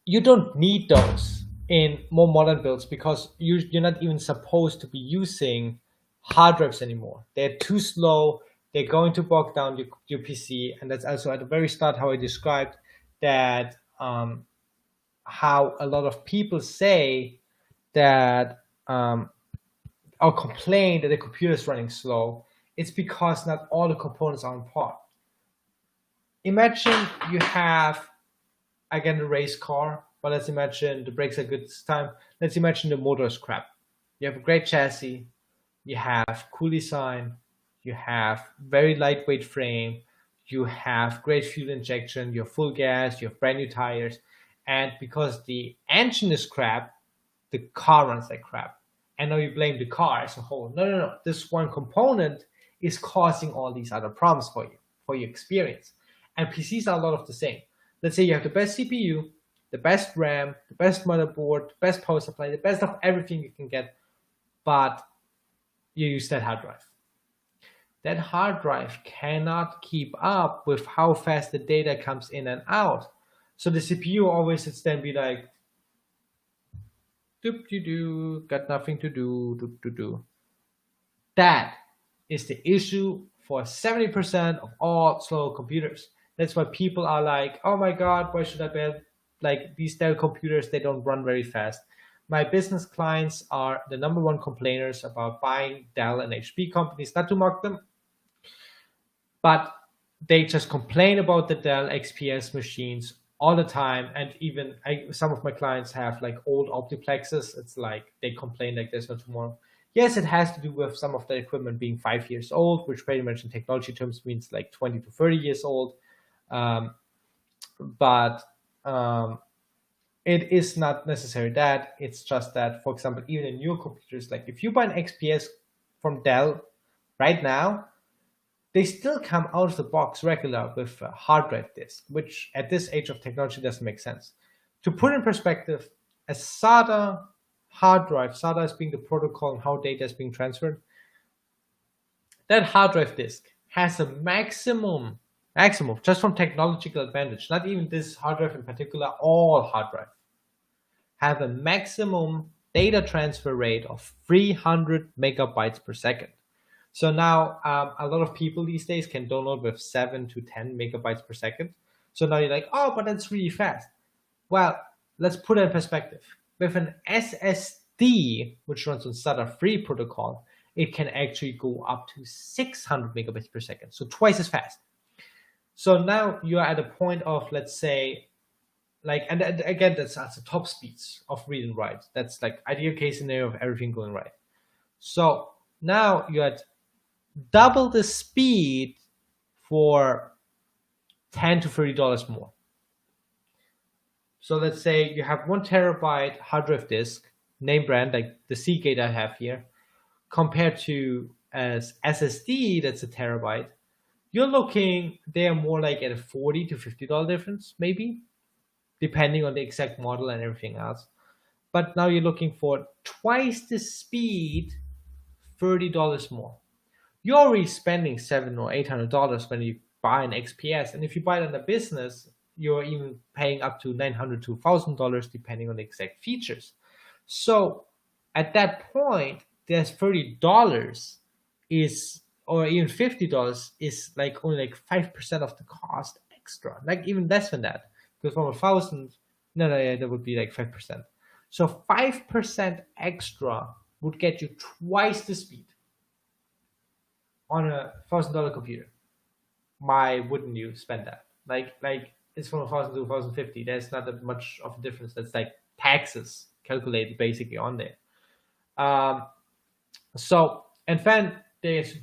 you don't need those in more modern builds, because you're not even supposed to be using hard drives anymore. They're too slow. They're going to bog down your PC, and that's also at the very start how I described that, how a lot of people say that or complain that the computer is running slow. It's because not all the components are on par. Imagine you have, again, a race car, but let's imagine the brakes are good this time. Let's imagine the motor is crap. You have a great chassis, you have cool design, you have very lightweight frame, you have great fuel injection, you have full gas, you have brand new tires, and because the engine is crap, the car runs like crap. And now you blame the car as a whole. No. This one component is causing all these other problems for you, for your experience. And PCs are a lot of the same. Let's say you have the best CPU, the best RAM, the best motherboard, the best power supply, the best of everything you can get, but you use that hard drive. That hard drive cannot keep up with how fast the data comes in and out. So the CPU always sits there and be like, doop-de-doo, got nothing to do, doop-de-doo. That is the issue for 70% of all slow computers. That's why people are like, oh my God, why should I buy like these Dell computers? They don't run very fast. My business clients are the number one complainers about buying Dell and HP companies, not to mock them, but they just complain about the Dell XPS machines all the time. And even some of my clients have like old multiplexes. It's like they complain like there's no tomorrow. Yes, it has to do with some of the equipment being 5 years old, which pretty much in technology terms means like 20 to 30 years old. But it is not necessarily that. It's just that, for example, even in newer computers, like if you buy an XPS from Dell right now, they still come out of the box regular with a hard drive disk, which at this age of technology doesn't make sense. To put in perspective, a SATA hard drive, SATA is being the protocol and how data is being transferred, that hard drive disk has a maximum, just from technological advantage, not even this hard drive in particular, all hard drive, have a maximum data transfer rate of 300 megabytes per second. So now a lot of people these days can download with 7 to 10 megabytes per second. So now you're like, oh, but that's really fast. Well, let's put it in perspective. With an SSD, which runs on SATA 3 protocol, it can actually go up to 600 megabytes per second, so twice as fast. So now you're at a point of, let's say, like, and again, that's the top speeds of read and write. That's like ideal case scenario of everything going right. So now you're at double the speed for $10 to $30 more. So let's say you have 1 terabyte hard drive disk, name brand, like the Seagate I have here, compared to as SSD, that's a terabyte. You're looking, they are more like at a $40 to $50 difference, maybe, depending on the exact model and everything else. But now you're looking for twice the speed, $30 more. You're already spending $700 or $800 when you buy an XPS, and if you buy it in a business, you're even paying up to $900 to $1,000 depending on the exact features. So at that point, there's $30 is, or even $50 is like only like 5% of the cost extra, like even less than that. Because from 1,000, yeah, that would be like 5%. So 5% extra would get you twice the speed on a $1,000 computer. Why wouldn't you spend that? Like it's from 1,000 to 1,050. There's not that much of a difference. That's like taxes calculated basically on there. So, and then there's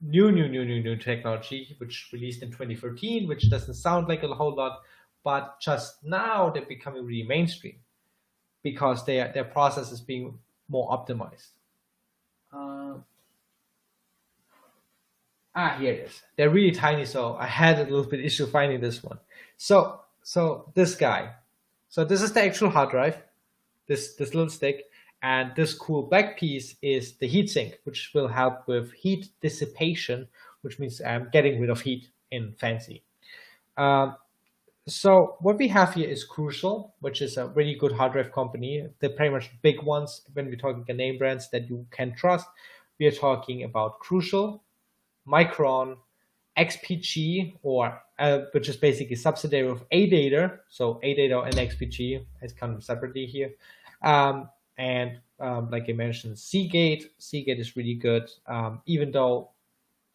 new technology which released in 2013, which doesn't sound like a whole lot, but just now they're becoming really mainstream because their process is being more optimized. Here it is. They're really tiny, so I had a little bit issue finding this one. So this guy. So this is the actual hard drive, this little stick, and this cool black piece is the heatsink, which will help with heat dissipation, which means getting rid of heat in fancy. So what we have here is Crucial, which is a really good hard drive company. They're pretty much big ones when we're talking name brands that you can trust. We are talking about Crucial, Micron, XPG, or which is basically a subsidiary of ADATA. So ADATA and XPG is kind of separately here. And like I mentioned, Seagate is really good. Even though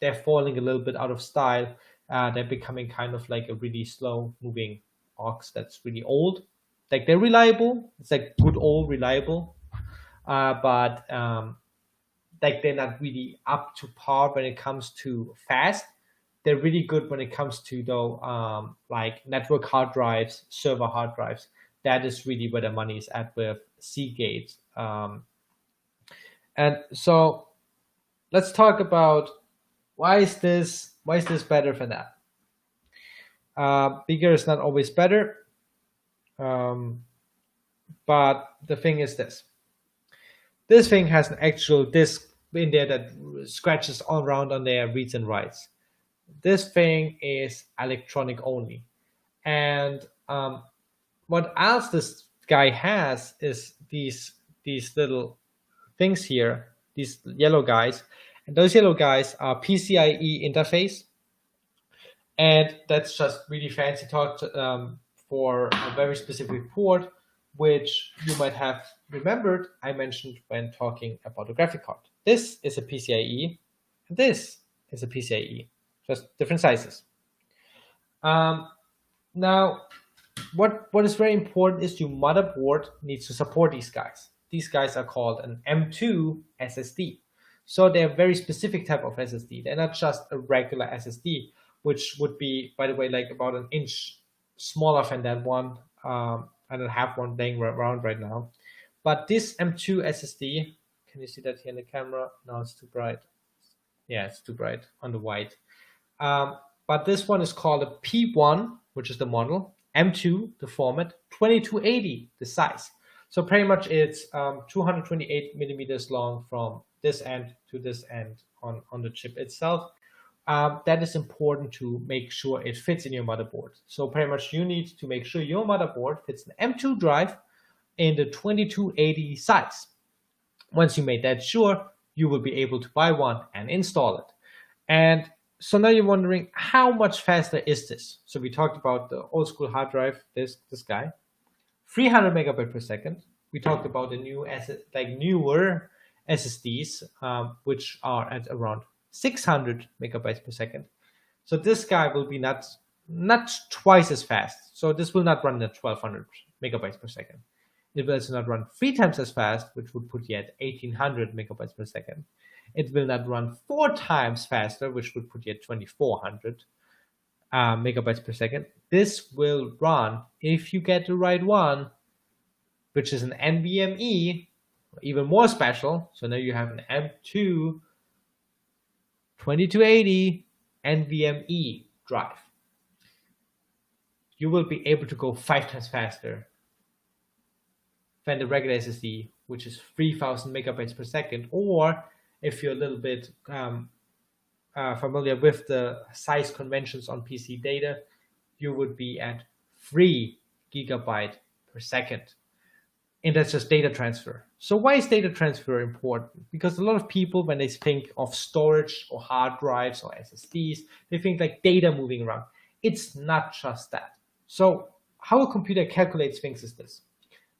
they're falling a little bit out of style, they're becoming kind of like a really slow moving ox that's really old. Like they're reliable. It's like good old reliable. But like they're not really up to par when it comes to fast. They're really good when it comes to though like network hard drives, server hard drives. That is really where the money is at with Seagate. And so let's talk about why is this better than that? Bigger is not always better. But the thing is this. This thing has an actual disk in there that scratches all around on there, reads and writes. This thing is electronic only. And what else this guy has is these little things here, these yellow guys. And those yellow guys are PCIe interface. And that's just really fancy talk for a very specific port, which you might have remembered I mentioned when talking about a graphic card. This is a PCIe, and this is a PCIe, just different sizes. Now, what is very important is your motherboard needs to support these guys. These guys are called an M.2 SSD. So they're a very specific type of SSD. They're not just a regular SSD, which would be, by the way, like about an inch smaller than that one. I don't have one laying around right now. But this M.2 SSD, can you see that here in the camera? No, it's too bright. Yeah, it's too bright on the white. But this one is called a P1, which is the model, M2, the format, 2280, the size. So pretty much it's 228 millimeters long from this end to this end on the chip itself. That is important to make sure it fits in your motherboard. So pretty much you need to make sure your motherboard fits an M2 drive in the 2280 size. Once you made that sure, you will be able to buy one and install it. And so now you're wondering, how much faster is this? So we talked about the old school hard drive, this guy, 300 megabyte per second. We talked about the newer SSDs, which are at around 600 megabytes per second. So this guy will be not twice as fast. So this will not run at 1200 megabytes per second. It will also not run 3 times as fast, which would put you at 1800 megabytes per second. It will not run 4 times faster, which would put you at 2400 megabytes per second. This will run, if you get the right one, which is an NVMe, even more special. So now you have an M.2 2280 NVMe drive. You will be able to go 5 times faster than the regular SSD, which is 3000 megabytes per second, or if you're a little bit familiar with the size conventions on PC data, you would be at 3 gigabyte per second. And that's just data transfer. So why is data transfer important? Because a lot of people, when they think of storage or hard drives or SSDs, they think like data moving around. It's not just that. So how a computer calculates things is this.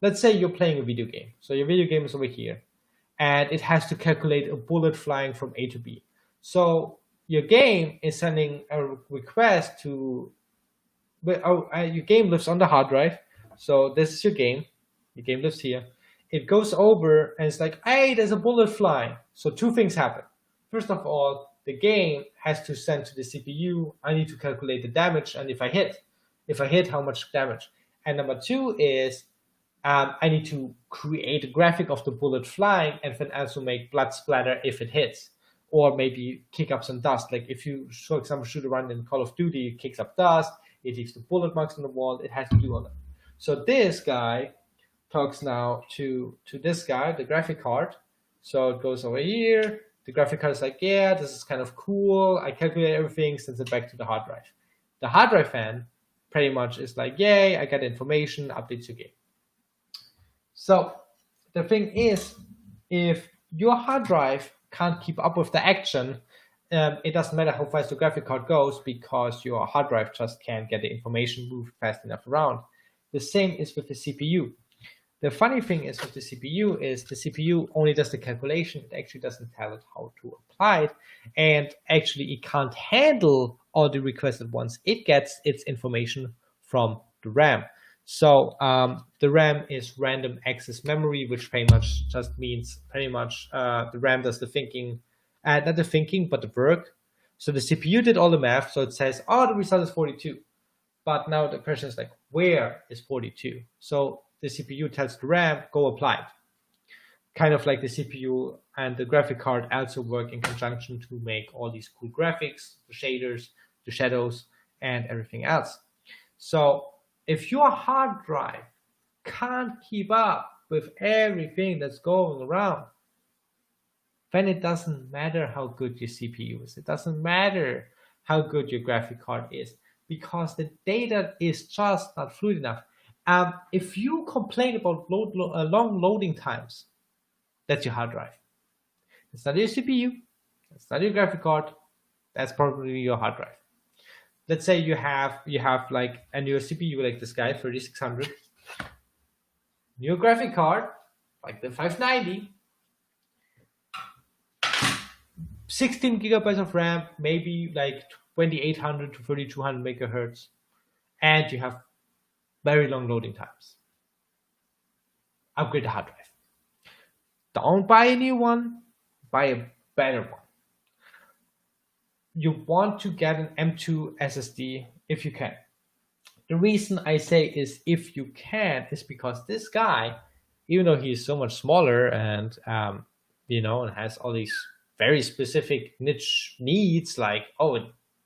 Let's say you're playing a video game. So your video game is over here, and it has to calculate a bullet flying from A to B. So your game is sending a request to, your game lives on the hard drive. So this is your game. Your game lives here. It goes over and it's like, hey, there's a bullet flying. So 2 things happen. First of all, the game has to send to the CPU, I need to calculate the damage, and if I hit, how much damage. And number 2 is, I need to create a graphic of the bullet flying and then also make blood splatter if it hits, or maybe kick up some dust. Like if you, for example, shoot around in Call of Duty, it kicks up dust, it leaves the bullet marks on the wall, it has to do all that. So this guy talks now to this guy, the graphic card. So it goes over here. The graphic card is like, yeah, this is kind of cool. I calculate everything, sends it back to the hard drive. The hard drive fan pretty much is like, yay, I got information, updates your game. So the thing is, if your hard drive can't keep up with the action, it doesn't matter how fast the graphic card goes, because your hard drive just can't get the information moved fast enough around. The same is with the CPU. The funny thing is with the CPU is the CPU only does the calculation. It actually doesn't tell it how to apply it. And actually it can't handle all the requests at once. It gets its information from the RAM. So the RAM is random access memory, which pretty much just means the RAM does the thinking, not the thinking, but the work. So the CPU did all the math. So it says, oh, the result is 42. But now the question is like, where is 42? So the CPU tells the RAM, go apply it. Kind of like the CPU and the graphic card also work in conjunction to make all these cool graphics, the shaders, the shadows, and everything else. So If your hard drive can't keep up with everything that's going around, then it doesn't matter how good your CPU is. It doesn't matter how good your graphic card is, because the data is just not fluid enough. If you complain about long loading times, that's your hard drive. It's not your CPU. It's not your graphic card. That's probably your hard drive. Let's say you have like, and your CPU like this guy 3600, your graphic card like the 590, 16 gigabytes of RAM, maybe like 2800 to 3200 megahertz, and you have very long loading times. Upgrade the hard drive. Don't buy a new one, buy a better one. You want to get an M.2 SSD if you can. The reason I say is if you can is because this guy, even though he is so much smaller and and has all these very specific niche needs, like, oh,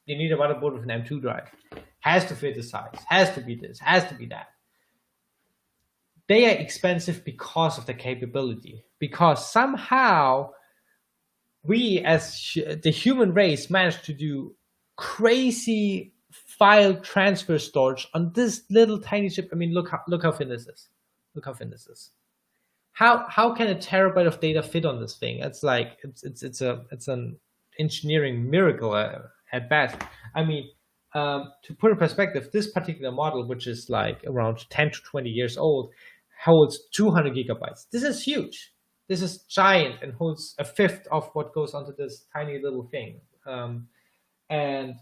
you need a motherboard with an M.2 drive, has to fit the size, has to be this, has to be that. They are expensive because of the capability, because somehow we as the human race managed to do crazy file transfer storage on this little tiny chip. I mean, look how thin this is. Look how thin this is. How can a terabyte of data fit on this thing? It's like it's an engineering miracle at best. I mean, to put in perspective, this particular model, which is like around 10 to 20 years old, holds 200 gigabytes. This is huge. This is giant and holds a fifth of what goes onto this tiny little thing. And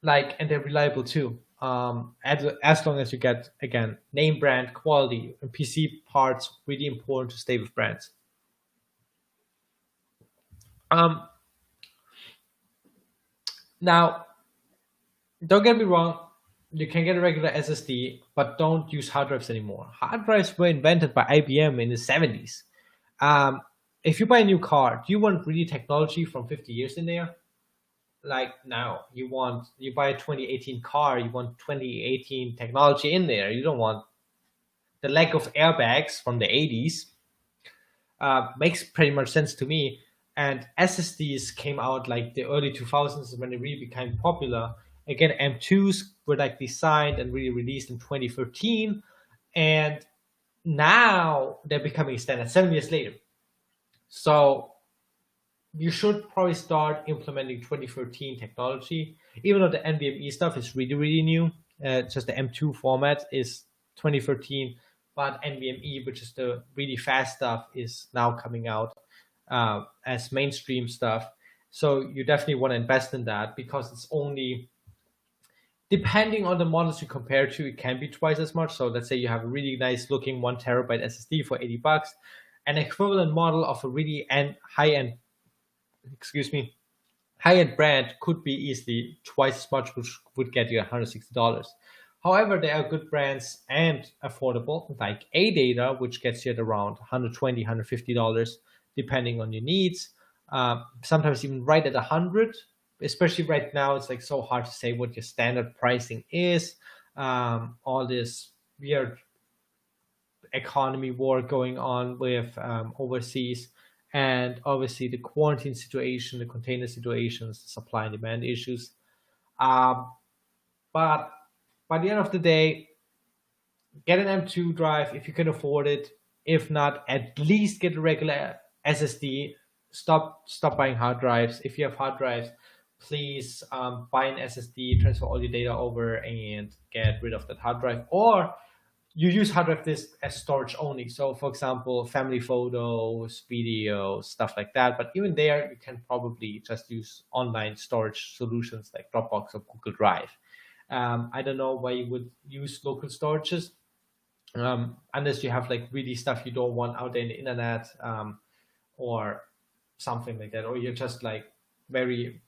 they're reliable too. As long as you get, again, name brand quality, and PC parts, really important to stay with brands. Now, don't get me wrong, you can get a regular SSD, but don't use hard drives anymore. Hard drives were invented by IBM in the 70s. If you buy a new car, do you want really technology from 50 years in there? Like, no, you buy a 2018 car, you want 2018 technology in there. You don't want the lack of airbags from the 80s. Makes pretty much sense to me. And SSDs came out like the early 2000s when they really became popular. Again, M2s were like designed and really released in 2013. And now they're becoming standard 7 years later. So you should probably start implementing 2013 technology, even though the NVMe stuff is really, really new. Just the M2 format is 2013, but NVMe, which is the really fast stuff, is now coming out as mainstream stuff. So you definitely want to invest in that, because it's only, depending on the models you compare to, it can be twice as much. So let's say you have a really nice looking 1 terabyte SSD for $80. An equivalent model of a really high-end brand could be easily twice as much, which would get you $160. However, there are good brands and affordable, like AData, which gets you at around $120, $150, depending on your needs. Sometimes even right at $100. Especially right now, it's like so hard to say what your standard pricing is. All this weird economy war going on with overseas, and obviously the quarantine situation, the container situations, the supply and demand issues. But by the end of the day, get an M.2 drive if you can afford it. If not, at least get a regular SSD. Stop buying hard drives. If you have hard drives, please buy an SSD, transfer all your data over, and get rid of that hard drive. Or you use hard drive disk as storage only. So, for example, family photos, videos, stuff like that. But even there, you can probably just use online storage solutions like Dropbox or Google Drive. I don't know why you would use local storages, unless you have like really stuff you don't want out there in the internet, or something like that, or you're just like very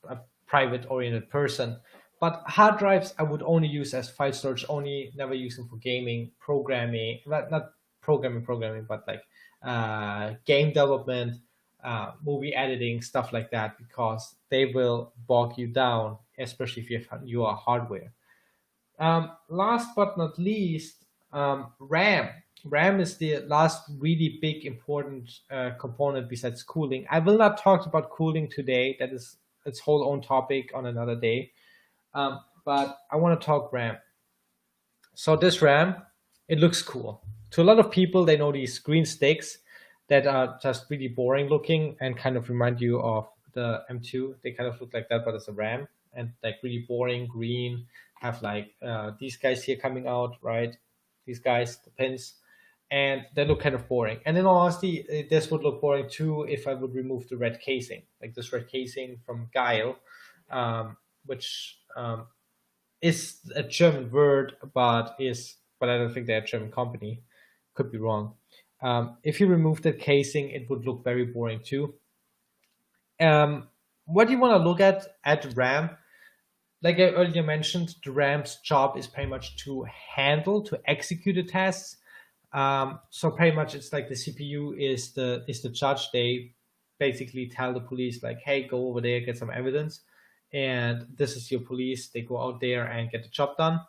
private oriented person. But hard drives I would only use as file storage only, never use them for gaming, programming, not programming, but like game development, movie editing, stuff like that, because they will bog you down, especially if you are hardware. Last but not least, RAM. RAM is the last really big important component besides cooling. I will not talk about cooling today. That is its whole own topic on another day. But I want to talk RAM. So this RAM, it looks cool. To a lot of people, they know these green sticks that are just really boring looking and kind of remind you of the M2. They kind of look like that, but it's a RAM and like really boring green. Have like these guys here coming out, right? These guys, the pins, and they look kind of boring. And in all honesty, this would look boring too if I would remove the red casing, like this red casing from Guile, which is a German word, but I don't think they're a German company. Could be wrong. If you remove that casing, it would look very boring too. What you want to look at RAM, like I earlier mentioned, the RAM's job is pretty much to execute the tasks. So pretty much it's like the CPU is the judge. They basically tell the police like, hey, go over there, get some evidence. And this is your police. They go out there and get the job done.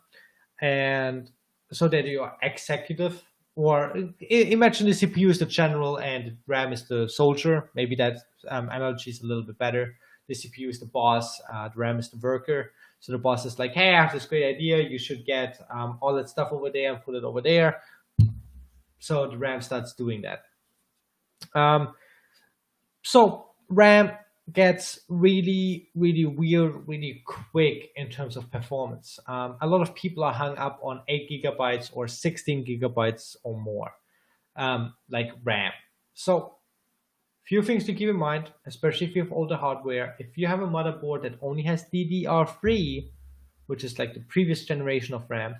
And so that you're executive, or imagine the CPU is the general and the RAM is the soldier. Maybe that analogy is a little bit better. The CPU is the boss, the RAM is the worker. So the boss is like, hey, I have this great idea. You should get all that stuff over there and put it over there. So the RAM starts doing that. So RAM gets really, really weird, really quick in terms of performance. A lot of people are hung up on 8 gigabytes or 16 gigabytes or more, like RAM. So few things to keep in mind, especially if you have older hardware. If you have a motherboard that only has DDR3, which is like the previous generation of RAM,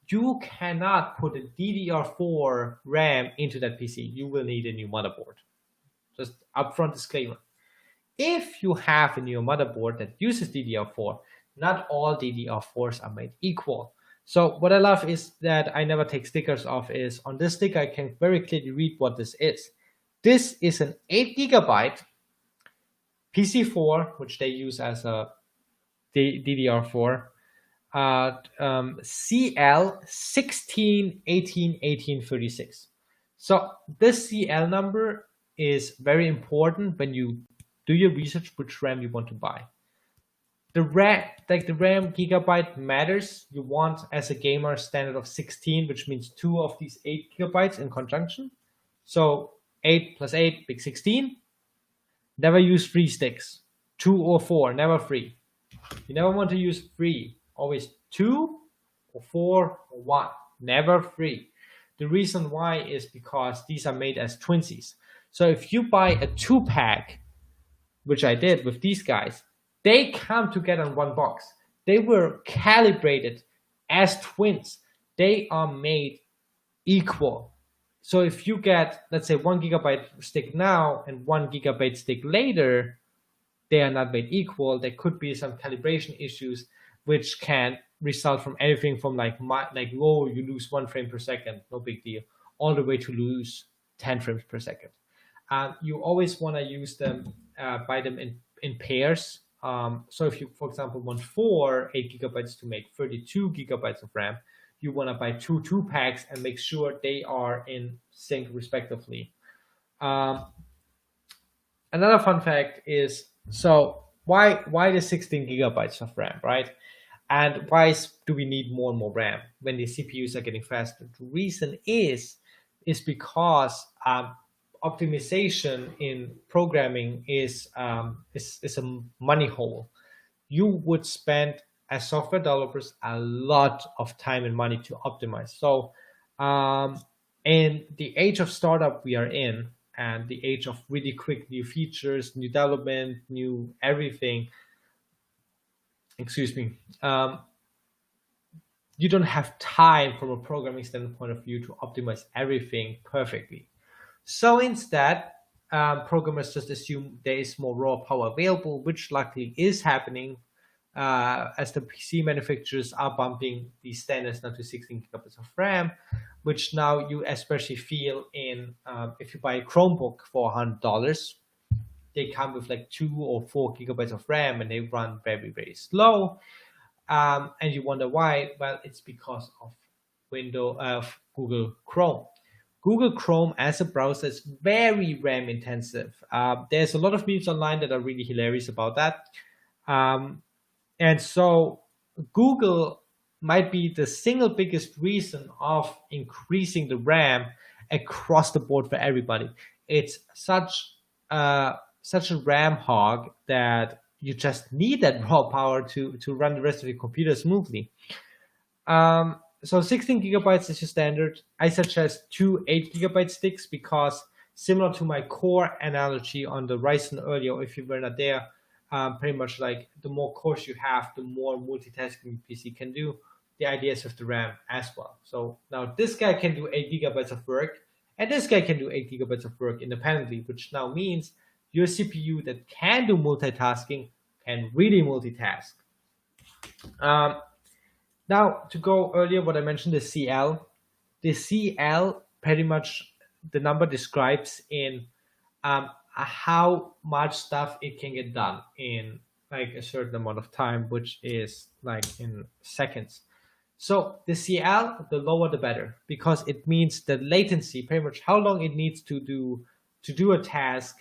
you cannot put a DDR4 RAM into that PC. You will need a new motherboard. Just upfront disclaimer. If you have a new motherboard that uses DDR4, not all DDR4s are made equal. So what I love is that I never take stickers off is on this sticker I can very clearly read what this is. This is an 8 gigabyte PC4, which they use as a DDR4, CL16181836. So this CL number is very important when you do your research which RAM you want to buy. The RAM gigabyte matters. You want, as a gamer, standard of 16, which means 2 of these 8 gigabytes in conjunction. So 8 plus 8, big 16. Never use 3 sticks. 2 or 4, never 3. You never want to use 3. Always 2 or 4 or 1. Never 3. The reason why is because these are made as twinsies. So if you buy a 2-pack, which I did with these guys, they come together in one box. They were calibrated as twins. They are made equal. So if you get, let's say, 1 gigabyte stick now and 1 gigabyte stick later, they are not made equal. There could be some calibration issues, which can result from anything from like low, you lose 1 frame per second, no big deal, all the way to lose 10 frames per second. You always want to use them, buy them in pairs. So if you, for example, want 4 8 gigabytes to make 32 gigabytes of RAM, you want to buy 2 2-packs and make sure they are in sync respectively. Another fun fact is, so why the 16 gigabytes of RAM, right? And why do we need more and more RAM when the CPUs are getting faster? The reason is because optimization in programming is a money hole. You would spend, as software developers, a lot of time and money to optimize. So in the age of startup we are in, and the age of really quick new features, new development, new everything, you don't have time from a programming standpoint of view to optimize everything perfectly. So instead, programmers just assume there is more raw power available, which luckily is happening as the PC manufacturers are bumping these standards now to 16 gigabytes of RAM, which now you especially feel in if you buy a Chromebook for $100, they come with like 2 or 4 gigabytes of RAM and they run very, very slow. And you wonder why? Well, it's because of Google Chrome. Google Chrome as a browser is very RAM intensive. There's a lot of memes online that are really hilarious about that. Um, and so Google might be the single biggest reason of increasing the RAM across the board for everybody. It's such a RAM hog that you just need that raw power to run the rest of your computer smoothly. So 16 gigabytes is your standard. I suggest two 8 gigabyte sticks because, similar to my core analogy on the Ryzen earlier, if you were not there, pretty much like the more cores you have, the more multitasking PC can do. The idea is with the RAM as well. So now this guy can do 8 gigabytes of work, and this guy can do 8 gigabytes of work independently, which now means your CPU that can do multitasking can really multitask. Um, Now, to go earlier, what I mentioned, the CL pretty much the number describes in how much stuff it can get done in like a certain amount of time, which is like in seconds. So the CL, the lower the better, because it means the latency, pretty much how long it needs to do a task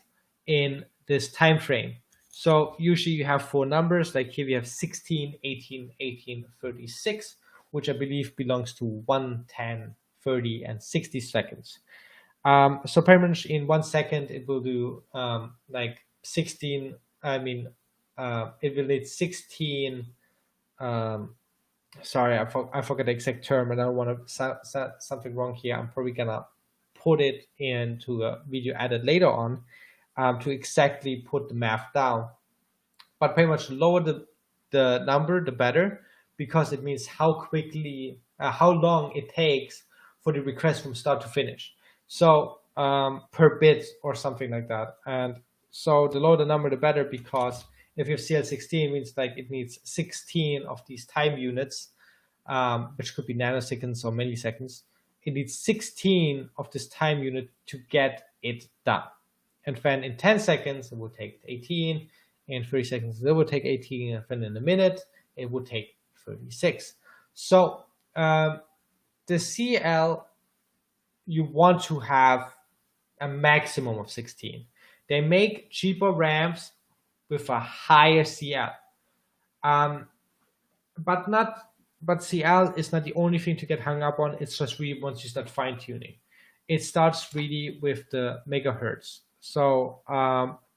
in this time frame. So usually you have four numbers, like here we have 16, 18, 18, 36, which I believe belongs to 1, 10, 30, and 60 seconds. So pretty much in 1 second, it will do like 16, it will need 16, sorry, I forgot the exact term, and I don't want to say something wrong here. I'm probably gonna put it into a video added later on to exactly put the math down. But pretty much the lower the number, the better, because it means how long it takes for the request from start to finish. So per bit or something like that. And so the lower the number, the better, because if you have CL16, it means like it needs 16 of these time units, which could be nanoseconds or milliseconds. It needs 16 of this time unit to get it done. And then in 10 seconds, it will take 18. In 30 seconds, it will take 18. And then in a minute, it will take 36. So the CL, you want to have a maximum of 16. They make cheaper RAMs with a higher CL. But CL is not the only thing to get hung up on. It's just really once you start fine tuning. It starts really with the megahertz. So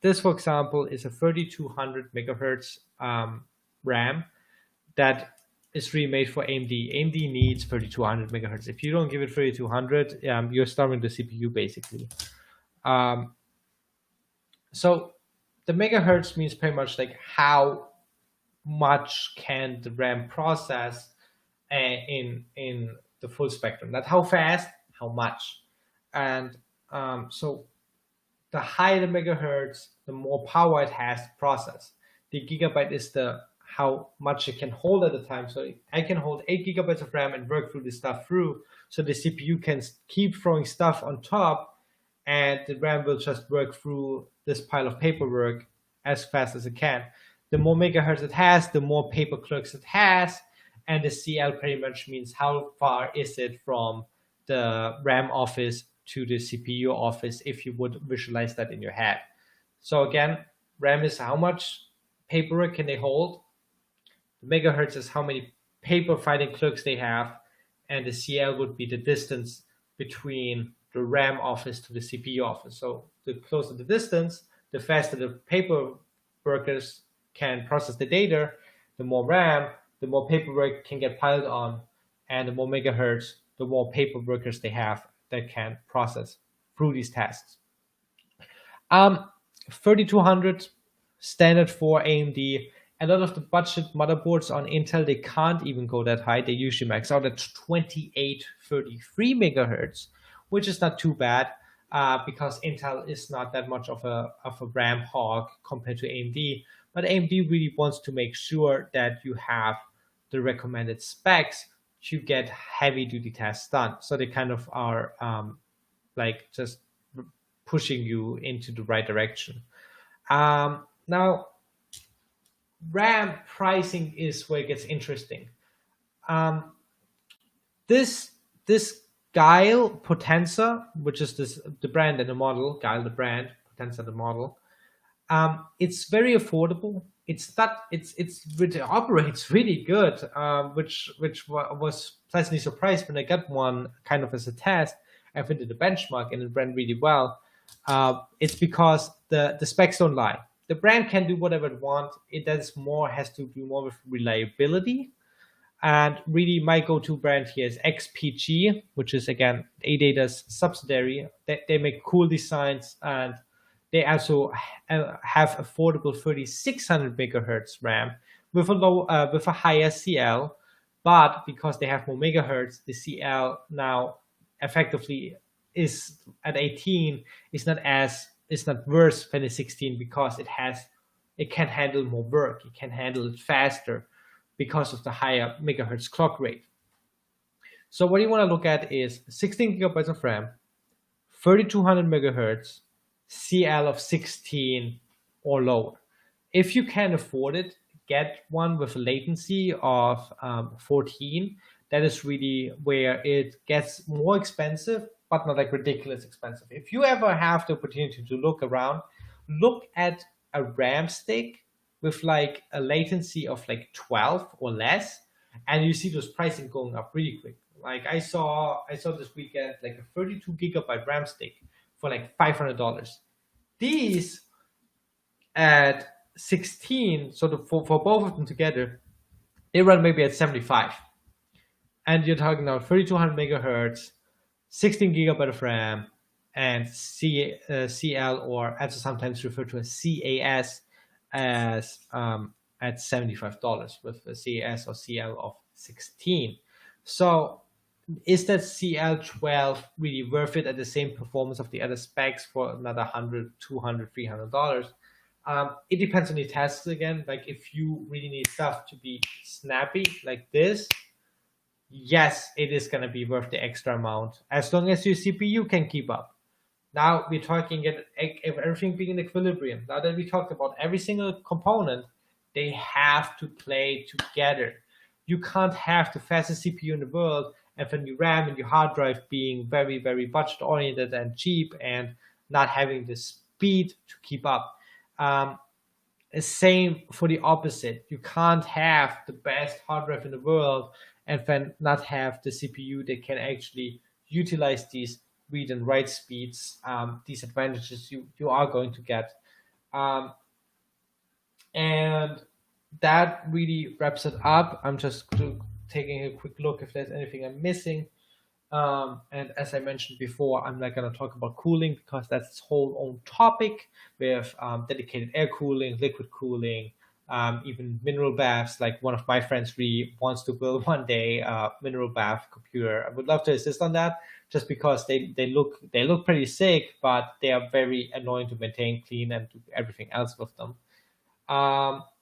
this, for example, is a 3200 megahertz RAM that is really made for AMD. AMD needs 3200 megahertz. If you don't give it 3200, you're starving the CPU basically. So the megahertz means pretty much like how much can the RAM process in the full spectrum. Not how fast, how much. And so the higher the megahertz, the more power it has to process. The gigabyte is the how much it can hold at a time. So I can hold 8 gigabytes of RAM and work through this stuff through. So the CPU can keep throwing stuff on top, and the RAM will just work through this pile of paperwork as fast as it can. The more megahertz it has, the more paper clerks it has, and the CL pretty much means how far is it from the RAM office to the CPU office, if you would visualize that in your head. So again, RAM is how much paperwork can they hold. The megahertz is how many paper fighting clerks they have, and the CL would be the distance between the RAM office to the CPU office. So the closer the distance, the faster the paper workers can process the data, the more RAM, the more paperwork can get piled on, and the more megahertz, the more paper workers they have that can process through these tasks. 3200 standard for AMD. A lot of the budget motherboards on Intel, they can't even go that high. They usually max out at 2833 megahertz, which is not too bad because Intel is not that much of a RAM hog compared to AMD. But AMD really wants to make sure that you have the recommended specs to get heavy duty tasks done. So they kind of are like just pushing you into the right direction. Now, RAM pricing is where it gets interesting. Um, this Guile Potenza, which is the brand and the model, Guile the brand, Potenza the model. It's very affordable. It operates really good, was pleasantly surprised when I got one kind of as a test. I did a benchmark and it ran really well. It's because the specs don't lie. The brand can do whatever it wants. Has to do more with reliability. And really, my go-to brand here is XPG, which is again ADATA's subsidiary. They make cool designs, and they also have affordable 3600 megahertz RAM with a higher CL. But because they have more megahertz, the CL now effectively is at 18. It's not worse than the 16 because it can handle more work. It can handle it faster because of the higher megahertz clock rate. So what you want to look at is 16 gigabytes of RAM, 3200 megahertz, CL of 16 or lower. If you can afford it, get one with a latency of 14. That is really where it gets more expensive, but not like ridiculous expensive. If you ever have the opportunity to look around, look at a RAM stick with like a latency of like 12 or less, and you see those pricing going up really quick. Like I saw this weekend like a 32 gigabyte RAM stick for like $500. These at 16, so for both of them together, they run maybe at 75. And you're talking now 3200 megahertz, 16 gigabyte of RAM, and CL, or also sometimes referred to as CAS, as at $75 with a CAS or CL of 16. So is that CL12 really worth it at the same performance of the other specs for another $100, $200, $300? It depends on the tasks again. Like if you really need stuff to be snappy like this, yes, it is going to be worth the extra amount as long as your CPU can keep up. Now we're talking everything being in equilibrium. Now that we talked about every single component, they have to play together. You can't have the fastest CPU in the world and then your RAM and your hard drive being very, very budget oriented and cheap and not having the speed to keep up. Same for the opposite. You can't have the best hard drive in the world and then not have the CPU that can actually utilize these read and write speeds, these advantages you are going to get. And that really wraps it up. I'm just taking a quick look if there's anything I'm missing. And as I mentioned before, I'm not going to talk about cooling because that's its whole own topic with dedicated air cooling, liquid cooling, even mineral baths. Like one of my friends really wants to build one day a mineral bath computer. I would love to assist on that just because they look pretty sick, but they are very annoying to maintain, clean, and do everything else with them.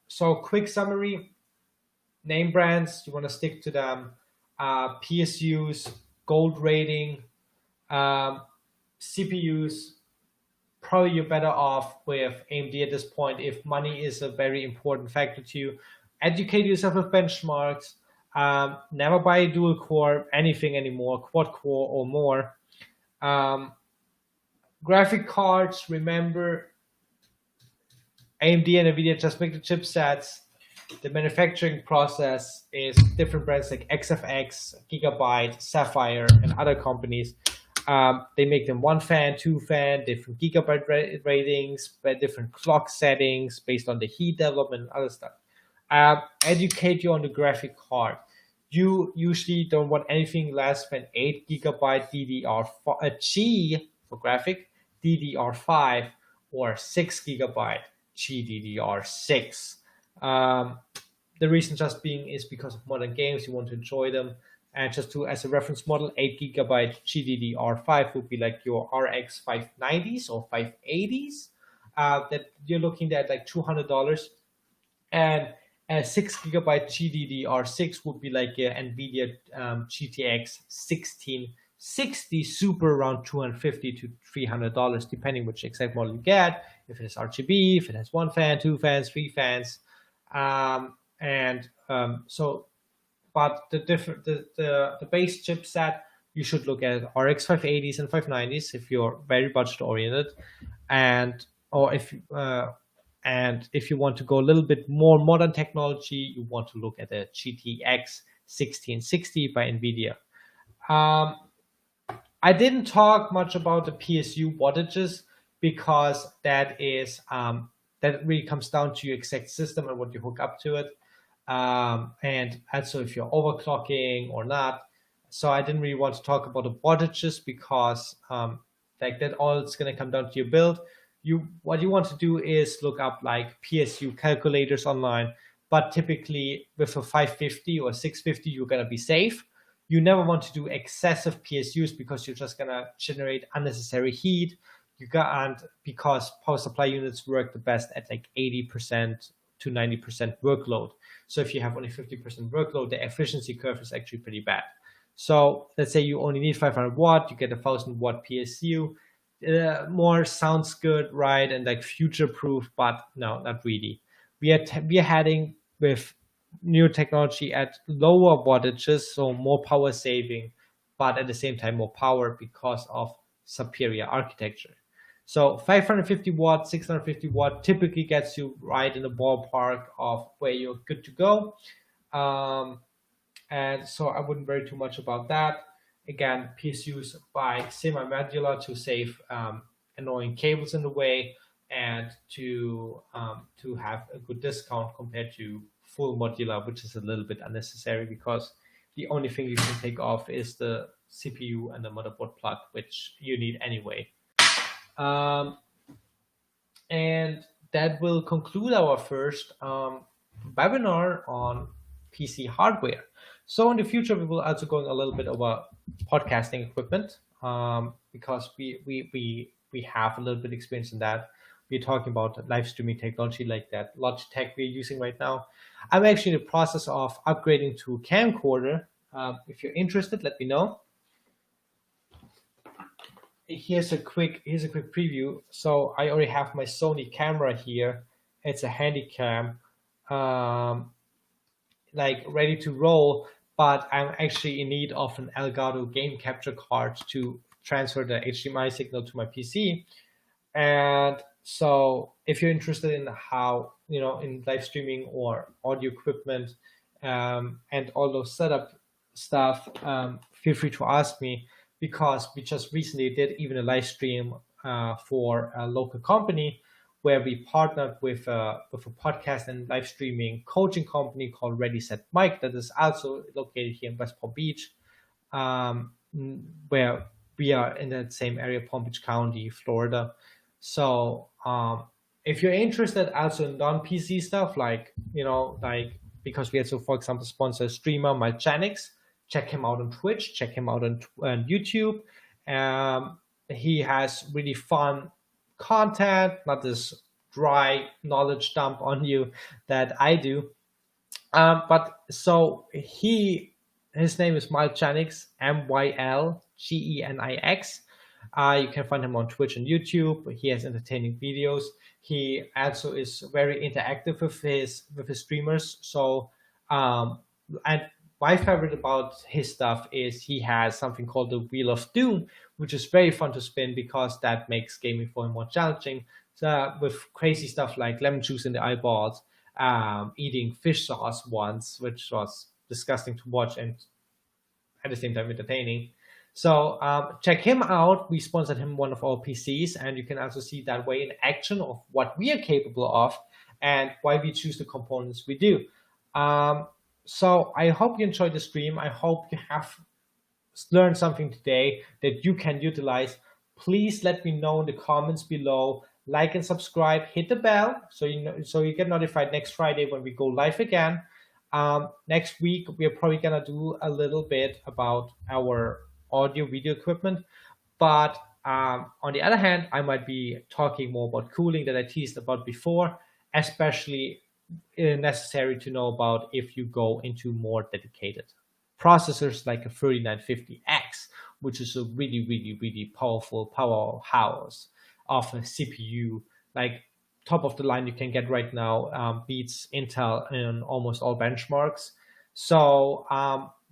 So quick summary, name brands, you want to stick to them. PSUs, gold rating, CPUs, probably you're better off with AMD at this point if money is a very important factor to you. Educate yourself with benchmarks. Never buy a dual core anything anymore, quad core or more. Graphic cards, remember, AMD and NVIDIA just make the chipsets. The manufacturing process is different brands like XFX, Gigabyte, Sapphire, and other companies. They make them 1 fan, 2 fan, different gigabyte ratings, different clock settings based on the heat development and other stuff. Educate you on the graphic card. You usually don't want anything less than 8 gigabyte DDR4 G for graphic, DDR5, or 6 gigabyte GDDR6. The reason just being is because of modern games, you want to enjoy them. And just to, as a reference model, 8 gigabyte GDDR5 would be like your RX 590s or 580s that you're looking at like $200. And 6 gigabyte GDDR6 would be like your NVIDIA GTX 1660 Super, around $250 to $300, depending which exact model you get. If it has RGB, if it has 1 fan, 2 fans, 3 fans. So, but the base chipset, you should look at RX 580s and 590s if you're very budget oriented, and or if you want to go a little bit more modern technology, you want to look at the GTX 1660 by NVIDIA. Um, I didn't talk much about the PSU wattages because that really comes down to your exact system and what you hook up to it, and also if you're overclocking or not. So I didn't really want to talk about the wattages because like that all it's going to come down to your build. What you want to do is look up like PSU calculators online, but typically with a 550 or 650 you're going to be safe. You never want to do excessive PSUs because you're just going to generate unnecessary heat. You got, and because power supply units work the best at like 80% to 90% workload. So if you have only 50% workload, the efficiency curve is actually pretty bad. So let's say you only need 500 watt, you get a 1000 watt PSU. More sounds good, right? And like future proof, but no, not really. We are heading with new technology at lower wattages, so more power saving, but at the same time more power because of superior architecture. So 550 watt, 650 watt typically gets you right in the ballpark of where you're good to go. And so I wouldn't worry too much about that. Again, PSUs by semi-modular to save annoying cables in the way and to have a good discount compared to full modular, which is a little bit unnecessary because the only thing you can take off is the CPU and the motherboard plug, which you need anyway. And that will conclude our first webinar on PC hardware. So in the future, we will also go a little bit over podcasting equipment because we have a little bit experience in that. We're talking about live streaming technology like that Logitech we're using right now. I'm actually in the process of upgrading to camcorder. If you're interested, let me know. Here's a quick preview. So I already have my Sony camera here. It's a Handycam, like ready to roll. But I'm actually in need of an Elgato game capture card to transfer the HDMI signal to my PC. And so if you're interested in how, in live streaming or audio equipment and all those setup stuff, feel free to ask me because we just recently did even a live stream for a local company where we partnered with a podcast and live streaming coaching company called Ready Set Mike that is also located here in West Palm Beach, where we are in that same area, Palm Beach County, Florida. So if you're interested also in non-PC stuff, like because we also, for example, sponsor streamer Malchanix, check him out on Twitch, check him out on YouTube. He has really fun content, not this dry knowledge dump on you that I do. But so his name is Malchanix, MYLGENIX. You can find him on Twitch and YouTube. He has entertaining videos. He also is very interactive with his streamers. So and my favorite about his stuff is he has something called the Wheel of Doom, which is very fun to spin because that makes gaming for him more challenging. So with crazy stuff like lemon juice in the eyeballs, eating fish sauce once, which was disgusting to watch and at the same time entertaining. So check him out. We sponsored him one of our PCs, and you can also see that way in action of what we are capable of and why we choose the components we do. So I hope you enjoyed the stream. I hope you have learned something today that you can utilize. Please let me know in the comments below. Like and subscribe. Hit the bell so you get notified next Friday when we go live again. Next week we are probably gonna do a little bit about our audio video equipment, but on the other hand, I might be talking more about cooling that I teased about before, especially necessary to know about if you go into more dedicated processors like a 3950X, which is a really, really, really powerful powerhouse of a CPU. Like top of the line you can get right now, beats Intel in almost all benchmarks. So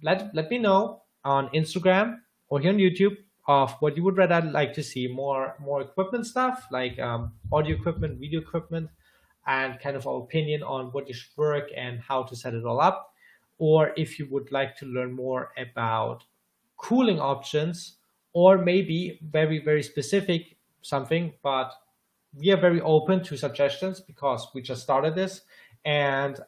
let me know on Instagram or here on YouTube of what you would rather like to see, more equipment stuff like audio equipment, video equipment, and kind of our opinion on what you should work and how to set it all up. Or if you would like to learn more about cooling options, or maybe very specific something, but we are very open to suggestions because we just started this, and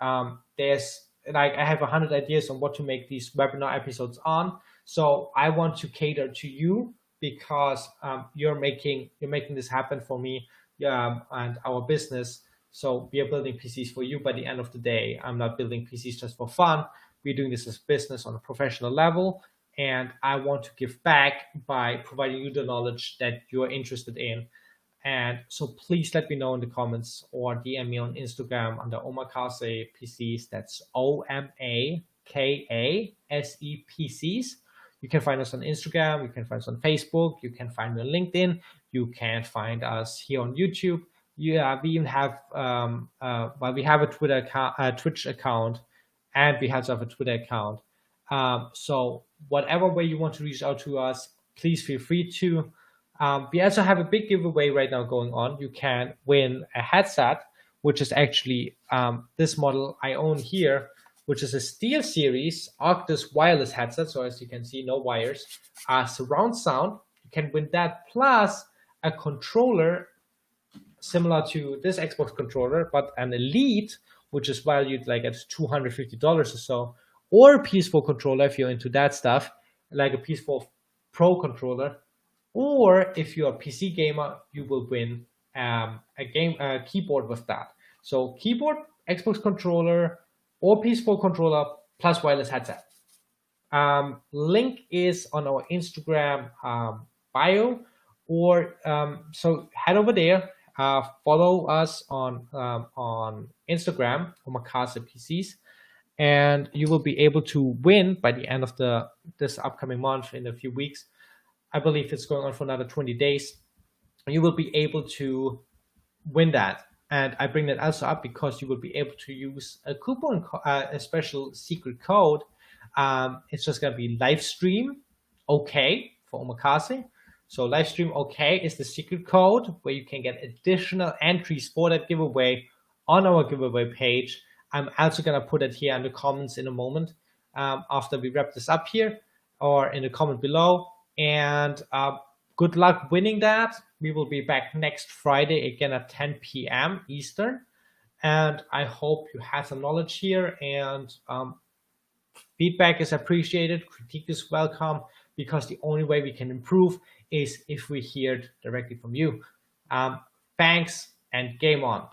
there's like I have 100 ideas on what to make these webinar episodes on. So I want to cater to you because you're making this happen for me, and our business. So we are building PCs for you. By the end of the day, I'm not building PCs just for fun. We're doing this as business on a professional level, and I want to give back by providing you the knowledge that you're interested in. And so please let me know in the comments or DM me on Instagram under Omakase PCs. That's OMAKASE PCs. You can find us on Instagram. You can find us on Facebook. You can find me on LinkedIn. You can find us here on YouTube. Yeah, we even have we have a Twitter account, Twitch account, and we also have a Twitter account. So whatever way you want to reach out to us, please feel free to. We also have a big giveaway right now going on. You can win a headset, which is actually this model I own here, which is a SteelSeries Octus wireless headset. So as you can see, no wires, surround sound. You can win that plus a controller similar to this Xbox controller, but an Elite, which is valued like at $250 or so, or a PS4 controller if you're into that stuff, like a PS4 Pro controller. Or if you're a PC gamer, you will win a keyboard with that. So keyboard, Xbox controller, or PS4 controller plus wireless headset. Link is on our Instagram bio, or so head over there. Follow us on Instagram, Omakase PCs, and you will be able to win by the end of this upcoming month in a few weeks. I believe it's going on for another 20 days. You will be able to win that. And I bring that also up because you will be able to use a coupon, a special secret code. It's just going to be Livestream OK for Omakase. So Livestream OK is the secret code where you can get additional entries for that giveaway on our giveaway page. I'm also going to put it here in the comments in a moment after we wrap this up here, or in the comment below. And good luck winning that. We will be back next Friday again at 10 p.m. Eastern. And I hope you had some knowledge here, and feedback is appreciated. Critique is welcome, because the only way we can improve is if we hear it directly from you. Thanks, and game on.